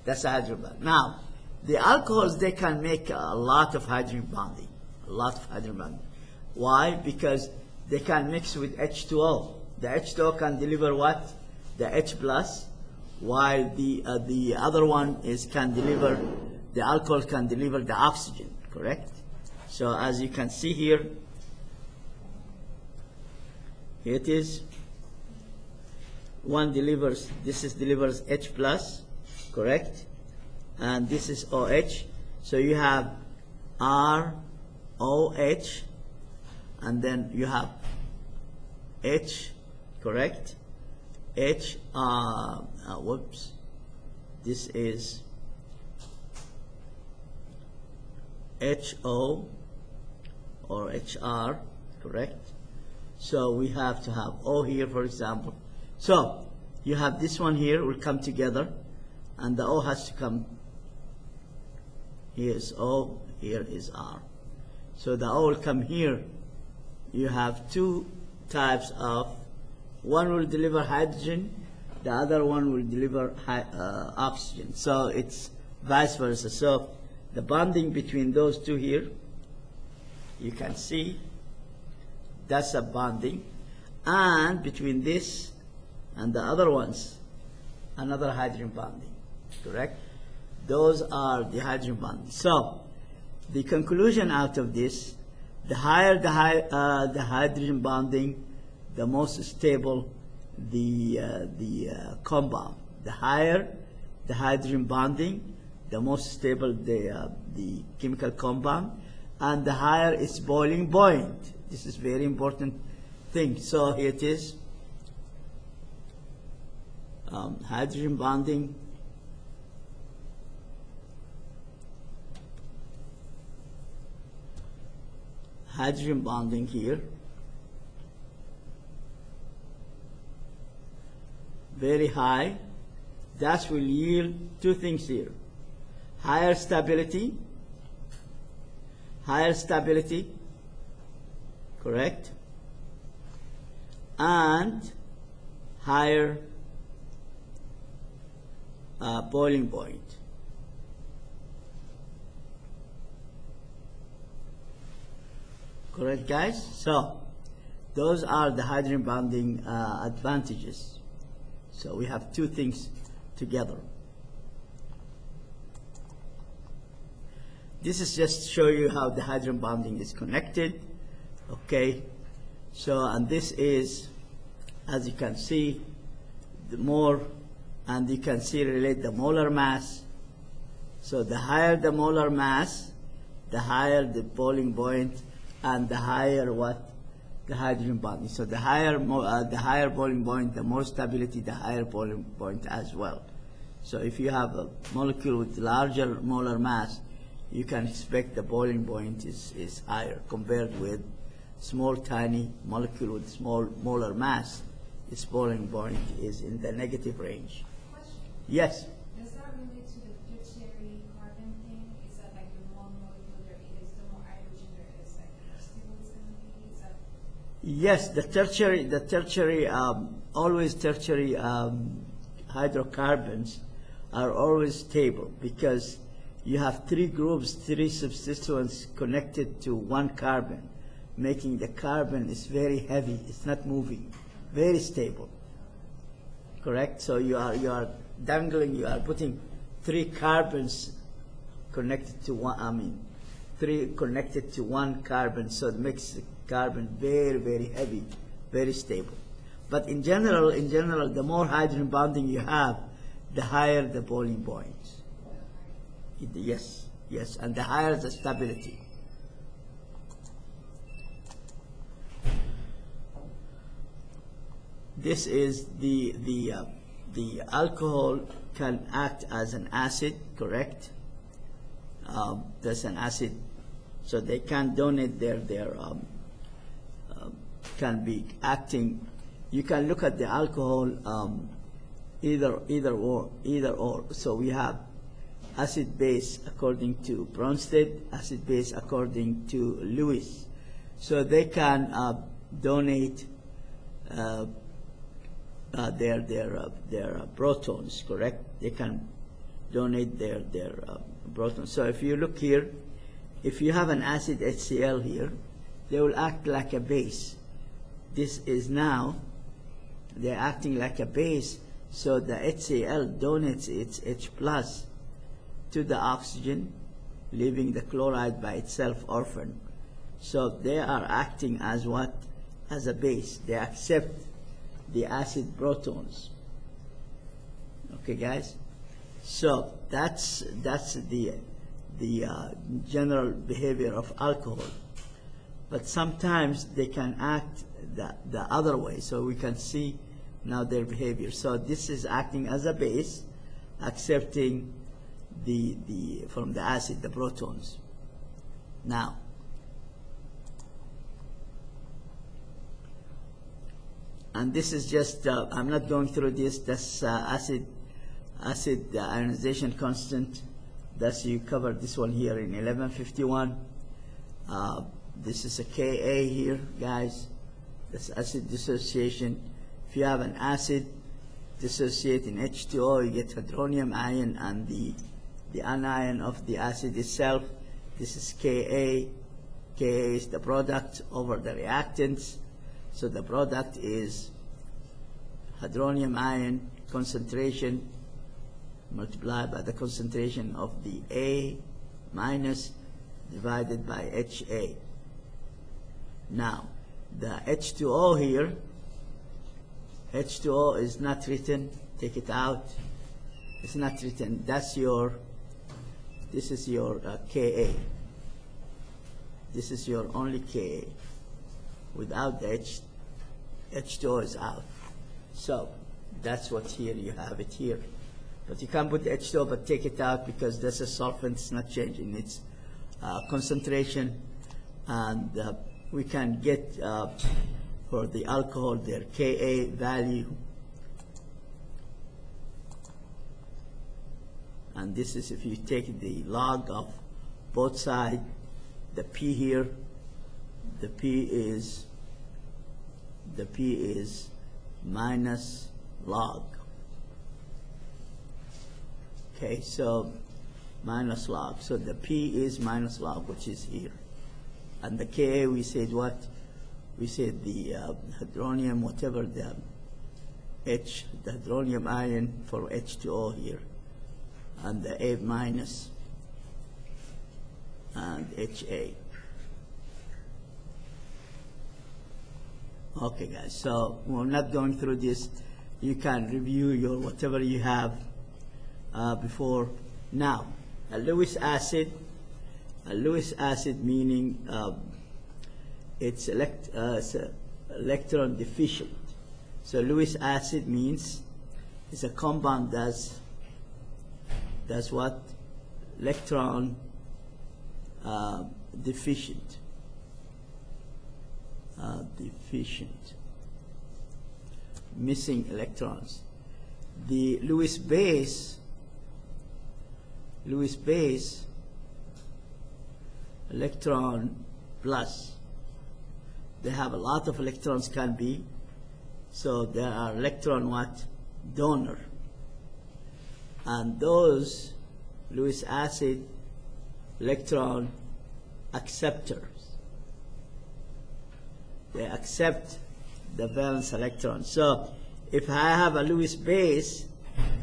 that's a hydrogen bond. Now, the alcohols, they can make a lot of hydrogen bonding. A lot of hydrogen bonding. Why? Because they can mix with H2O. The H2O can deliver what? The H plus, while the other one can deliver, the alcohol can deliver the oxygen, correct? So as you can see here, here it is. One delivers, delivers H plus, correct? And this is OH. So you have R, OH, and then you have H, correct? H, whoops, this is HO or HR, correct? So we have to have O here, for example. So you have this one here will come together, and the O has to come. Here is O, here is R. So the O will come here. You have 2 types of, one will deliver hydrogen, the other one will deliver oxygen. So it's vice versa. So the bonding between those 2 here, you can see that's a bonding. And between this and the other ones, another hydrogen bonding, correct? Those are the hydrogen bonding. So the conclusion out of this, the higher the hydrogen bonding, the most stable the compound. The higher the hydrogen bonding, the more stable the chemical compound, and the higher its boiling point. This is very important thing. So here it is, hydrogen bonding, here, very high. That will yield two things here: higher stability, correct, and higher boiling point. Correct, guys? So those are the hydrogen bonding advantages. So we have two things together. This is just to show you how the hydrogen bonding is connected. Okay, so and this is, as you can see, the more, and you can see relate the molar mass. So the higher the molar mass, the higher the boiling point, and the higher what? The hydrogen bonding. So the higher boiling point, the more stability, the higher boiling point as well. So if you have a molecule with larger molar mass, you can expect the boiling point is higher compared with small tiny molecule with small molar mass. Its boiling point is in the negative range. Question. Yes? Does that relate to the tertiary carbon thing? Is that like the more molecule there is, the more hydrogen there is, like the more stable it's going to be? Is that? Yes, always tertiary hydrocarbons are always stable because you have three groups, three substituents connected to one carbon, making the carbon is very heavy. It's not moving, very stable. Correct? So you are dangling. You are putting three carbons connected to one. Three connected to one carbon. So it makes the carbon very, very heavy, very stable. But in general, the more hydrogen bonding you have, the higher the boiling point. Yes, and the higher the stability. This is the alcohol can act as an acid, correct? There's an acid, so they can donate their can be acting. You can look at the alcohol either or. So we have acid base according to Bronsted, acid base according to Lewis. So they can donate their protons, correct? They can donate their protons. So if you look here, if you have an acid HCl here, they will act like a base. This is now, they're acting like a base, so the HCl donates its H plus to the oxygen, leaving the chloride by itself orphan. So they are acting as what? As a base. They accept the acid protons. Okay, guys? So that's the general behavior of alcohol. But sometimes they can act the other way. So we can see now their behavior. So this is acting as a base, accepting from the acid, the protons. Now, and this is just, I'm not going through this, that's acid ionization constant. That's, you covered this one here in 1151. This is a Ka here, guys. That's acid dissociation. If you have an acid dissociate in H2O, you get hydronium ion and the anion of the acid itself. This is Ka. Ka is the product over the reactants. So the product is hydronium ion concentration multiplied by the concentration of the A minus divided by HA. Now, the H2O here, H2O is not written, take it out. It's not written. That's your, this is your Ka. This is your only Ka. Without the H2O is out. So that's what here, you have it here. But you can't put the H2O but take it out because this is solvent, it's not changing its concentration. And we can get for the alcohol their Ka value. And this is if you take the log of both sides, the P here, the P is minus log. Okay, so minus log. So the P is minus log, which is here. And the Ka, we said what? We said the hydronium, whatever the H, the hydronium ion for H2O here. And the A minus and HA. Okay, guys, so we're not going through this. You can review your whatever you have before. Now, a Lewis acid meaning it's electron deficient. So Lewis acid means it's a compound that's what? Electron deficient. Missing electrons. The Lewis base, electron plus. They have a lot of electrons can be, so there are electron what? Donor. And those Lewis acid electron acceptors. They accept the valence electron. So if I have a Lewis base,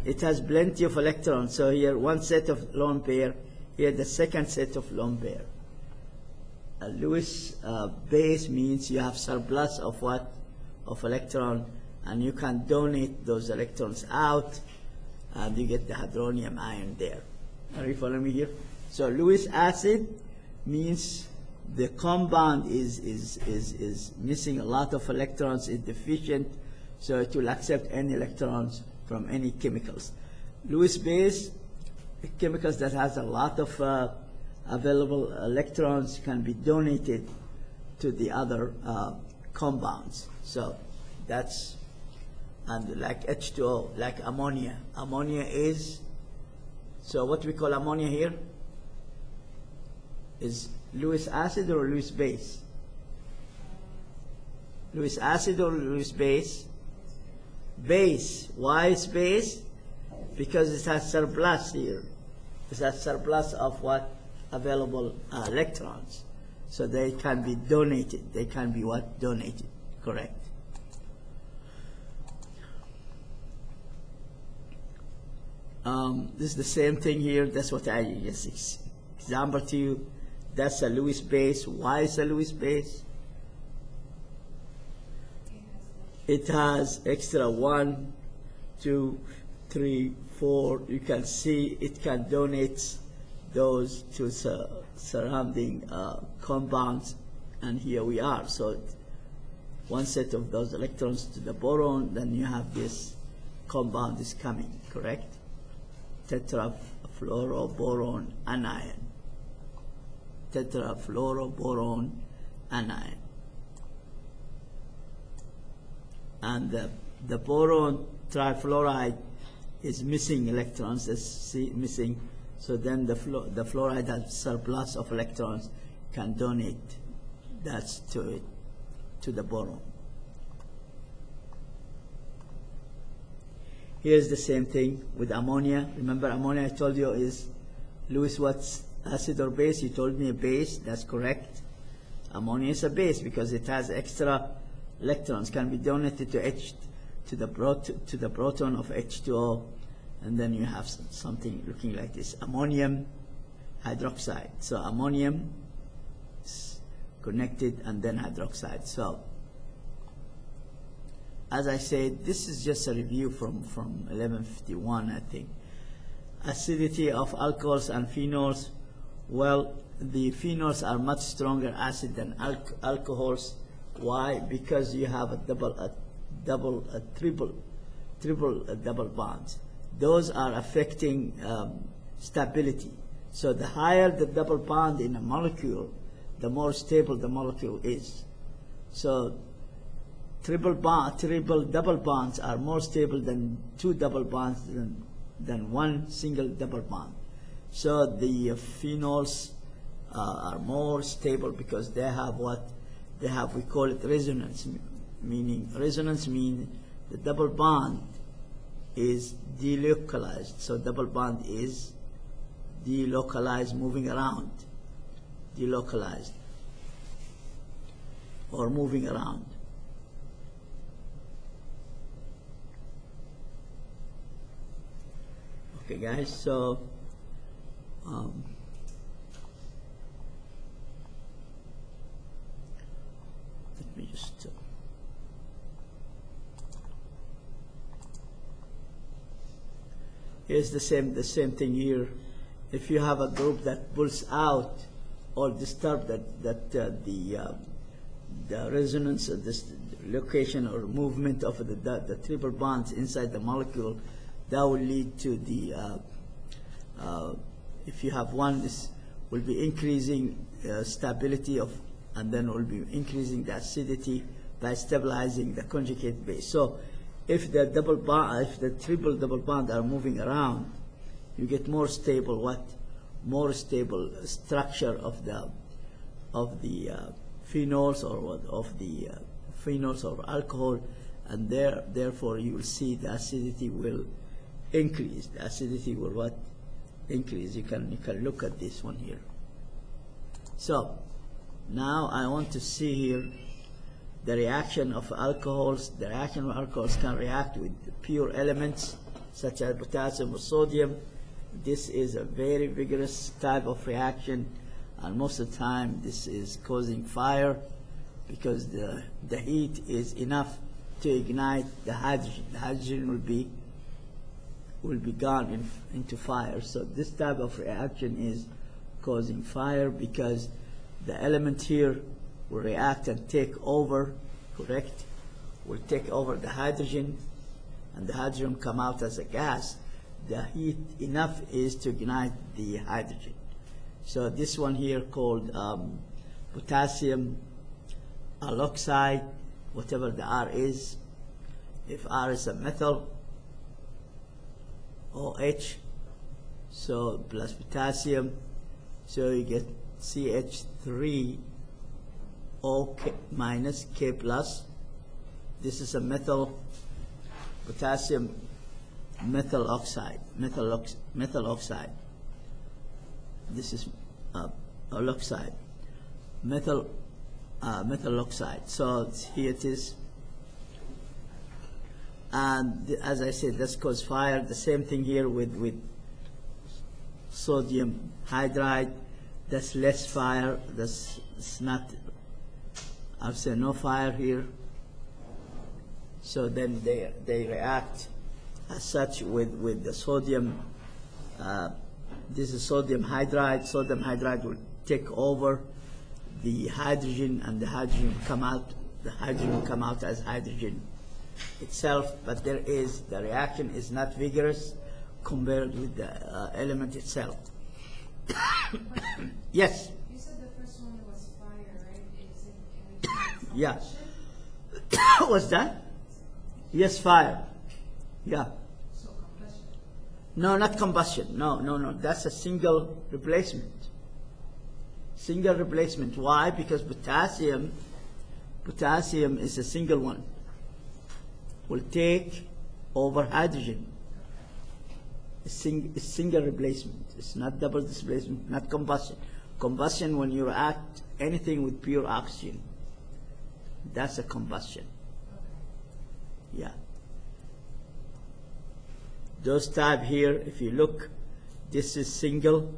it has plenty of electrons. So here one set of lone pair, here the second set of lone pair. A Lewis base means you have surplus of what? Of electron, and you can donate those electrons out, and you get the hydronium ion there. Are you following me here? So Lewis acid means the compound is missing a lot of electrons, is deficient, so it will accept any electrons from any chemicals. Lewis base, chemicals that has a lot of available electrons can be donated to the other compounds. So that's, and like H2O, like ammonia. Ammonia is, so what we call ammonia here is Lewis acid or Lewis base? Lewis acid or Lewis base? Base. Why is base? Because it has surplus here. It has surplus of what? Available electrons. So they can be donated. They can be what? Donated. Correct. This is the same thing here. That's what I just example to you. That's a Lewis base. Why is a Lewis base? It has extra 1, 2, 3, 4. You can see it can donate those to surrounding compounds, and here we are. So one set of those electrons to the boron, then you have this compound is coming, correct? Tetrafluoroboron anion. Tetrafluoroboron anion. And the boron trifluoride is missing electrons, that's missing. So then the fluoride has surplus of electrons, can donate that to it, to the boron. Here's the same thing with ammonia. Remember, ammonia I told you is Lewis what's acid or base? You told me a base. That's correct. Ammonia is a base because it has extra electrons, can be donated to the proton of H2O, and then you have something looking like this, ammonium hydroxide. So ammonium is connected and then hydroxide. So as I said, this is just a review from 1151, I think. acidity of alcohols and phenols. Well, the phenols are much stronger acid than alcohols. Why? Because you have a triple double bonds. Those are affecting stability. So the higher the double bond in a molecule, the more stable the molecule is. So triple double bonds are more stable than two double bonds than one single double bond. So the phenols are more stable because they have what they have. We call it resonance. Resonance means the double bond is delocalized. So double bond is delocalized, moving around, delocalized, or moving around. Okay, guys, so let me just here's the same thing here. If you have a group that pulls out or disturb the resonance of this location or movement of the triple bonds inside the molecule, that will lead to the if you have one, this will be increasing stability of, and then will be increasing the acidity by stabilizing the conjugate base. So if the triple double bond are moving around, you get more stable more stable structure of the phenols or alcohol, and therefore you will see the acidity will increase. The acidity will increase. You can look at this one here. So now I want to see here the reaction of alcohols. The reaction of alcohols can react with pure elements such as potassium or sodium. This is a very vigorous type of reaction, and most of the time this is causing fire because the heat is enough to ignite the hydrogen. The hydrogen will be gone into fire. So this type of reaction is causing fire because the element here will react and take over, correct? Will take over the hydrogen, and the hydrogen come out as a gas. The heat enough is to ignite the hydrogen. So this one here called potassium alkoxide, whatever the R is. If R is a methyl, OH, so plus potassium, so you get CH3 O minus K plus. This is a methyl potassium methyl oxide. This is oxide. Methyl oxide. So here it is. And as I said, that's cause fire. The same thing here with sodium hydride. That's less fire. It's not. I'll say no fire here. So then they react as such with the sodium. This is sodium hydride. Sodium hydride will take over the hydrogen, and the hydrogen come out. The hydrogen will come out as hydrogen itself, but the reaction is not vigorous compared with the element itself. Yes. You said the first one was fire, right? Is it Yeah. What's that? Yes, fire. Yeah. So combustion. No, not combustion. No. That's a single replacement. Single replacement. Why? Because potassium is a single one. Will take over hydrogen. It's single replacement. It's not double displacement, not combustion. Combustion, when you react anything with pure oxygen, that's a combustion. Yeah. Those type here, if you look, this is single,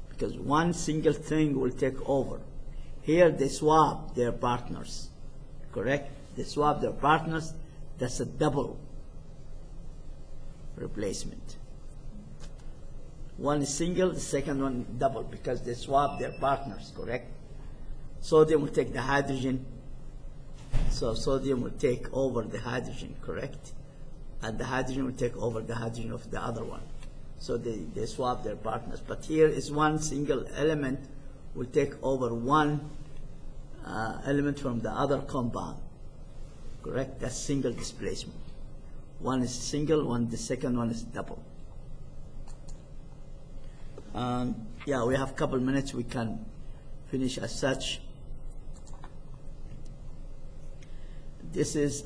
because one single thing will take over. Here they swap their partners, correct? They swap their partners. That's a double replacement. One is single, the second one double, because they swap their partners, correct? Sodium will take the hydrogen, so sodium will take over the hydrogen, correct? And the hydrogen will take over the hydrogen of the other one. So they swap their partners. But here is one single element will take over one element from the other compound, correct? That's single displacement. One is single, the second one is double. Yeah, we have a couple minutes, we can finish as such. This is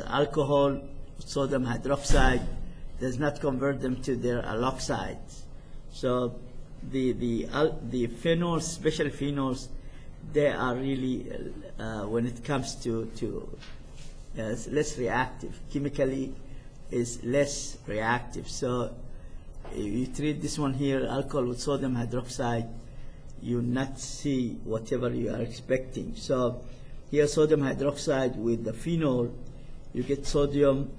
alcohol, sodium hydroxide, does not convert them to their alkoxides. So the phenols, special phenols, they are really, when it comes to less reactive. Chemically is less reactive. So you treat this one here, alcohol with sodium hydroxide, you not see whatever you are expecting. So here sodium hydroxide with the phenol, you get sodium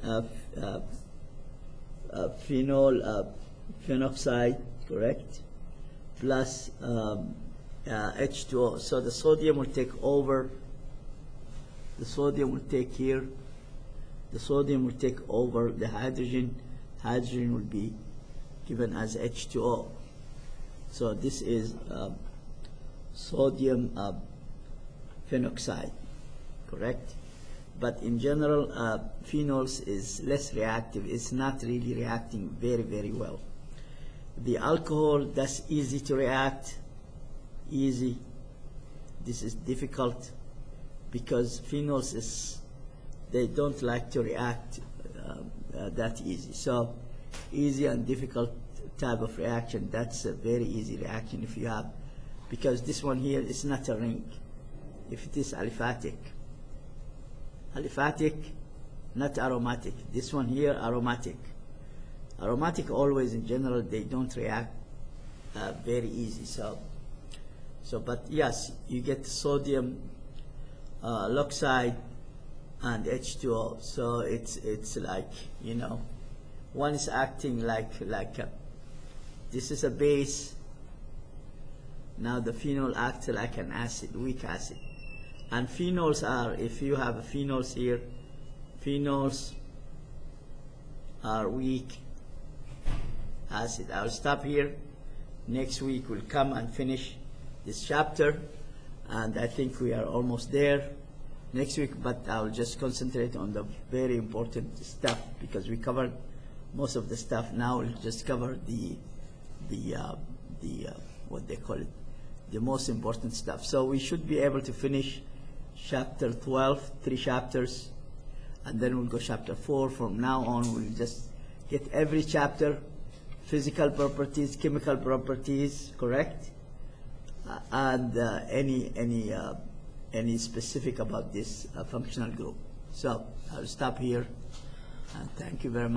phenol phenoxide, correct? Plus H2O. So the sodium will take over. The sodium will take here. The sodium will take over the hydrogen. Hydrogen will be given as H2O. So this is sodium phenoxide, correct? But in general, phenols is less reactive. It's not really reacting very, very well. The alcohol, that's easy to react, easy. This is difficult because phenols they don't like to react that easy. So easy and difficult type of reaction, that's a very easy reaction if you have, because this one here is not a ring. If it is aliphatic, not aromatic. This one here, aromatic. Aromatic always in general, they don't react very easy. So, but yes, you get sodium oxide and H2O. So it's like, you know, one is acting like this is a base. Now the phenol acts like an acid, weak acid. And phenols are, if you have phenols here, phenols are weak acid. I'll stop here. Next week we'll come and finish this chapter, and I think we are almost there next week, but I'll just concentrate on the very important stuff because we covered most of the stuff. Now we'll just cover the what they call it, the most important stuff. So we should be able to finish chapter 12, 3 chapters, and then we'll go chapter 4. From now on, we'll just get every chapter, physical properties, chemical properties, correct? And any specific about this functional group. So I'll stop here, and thank you very much.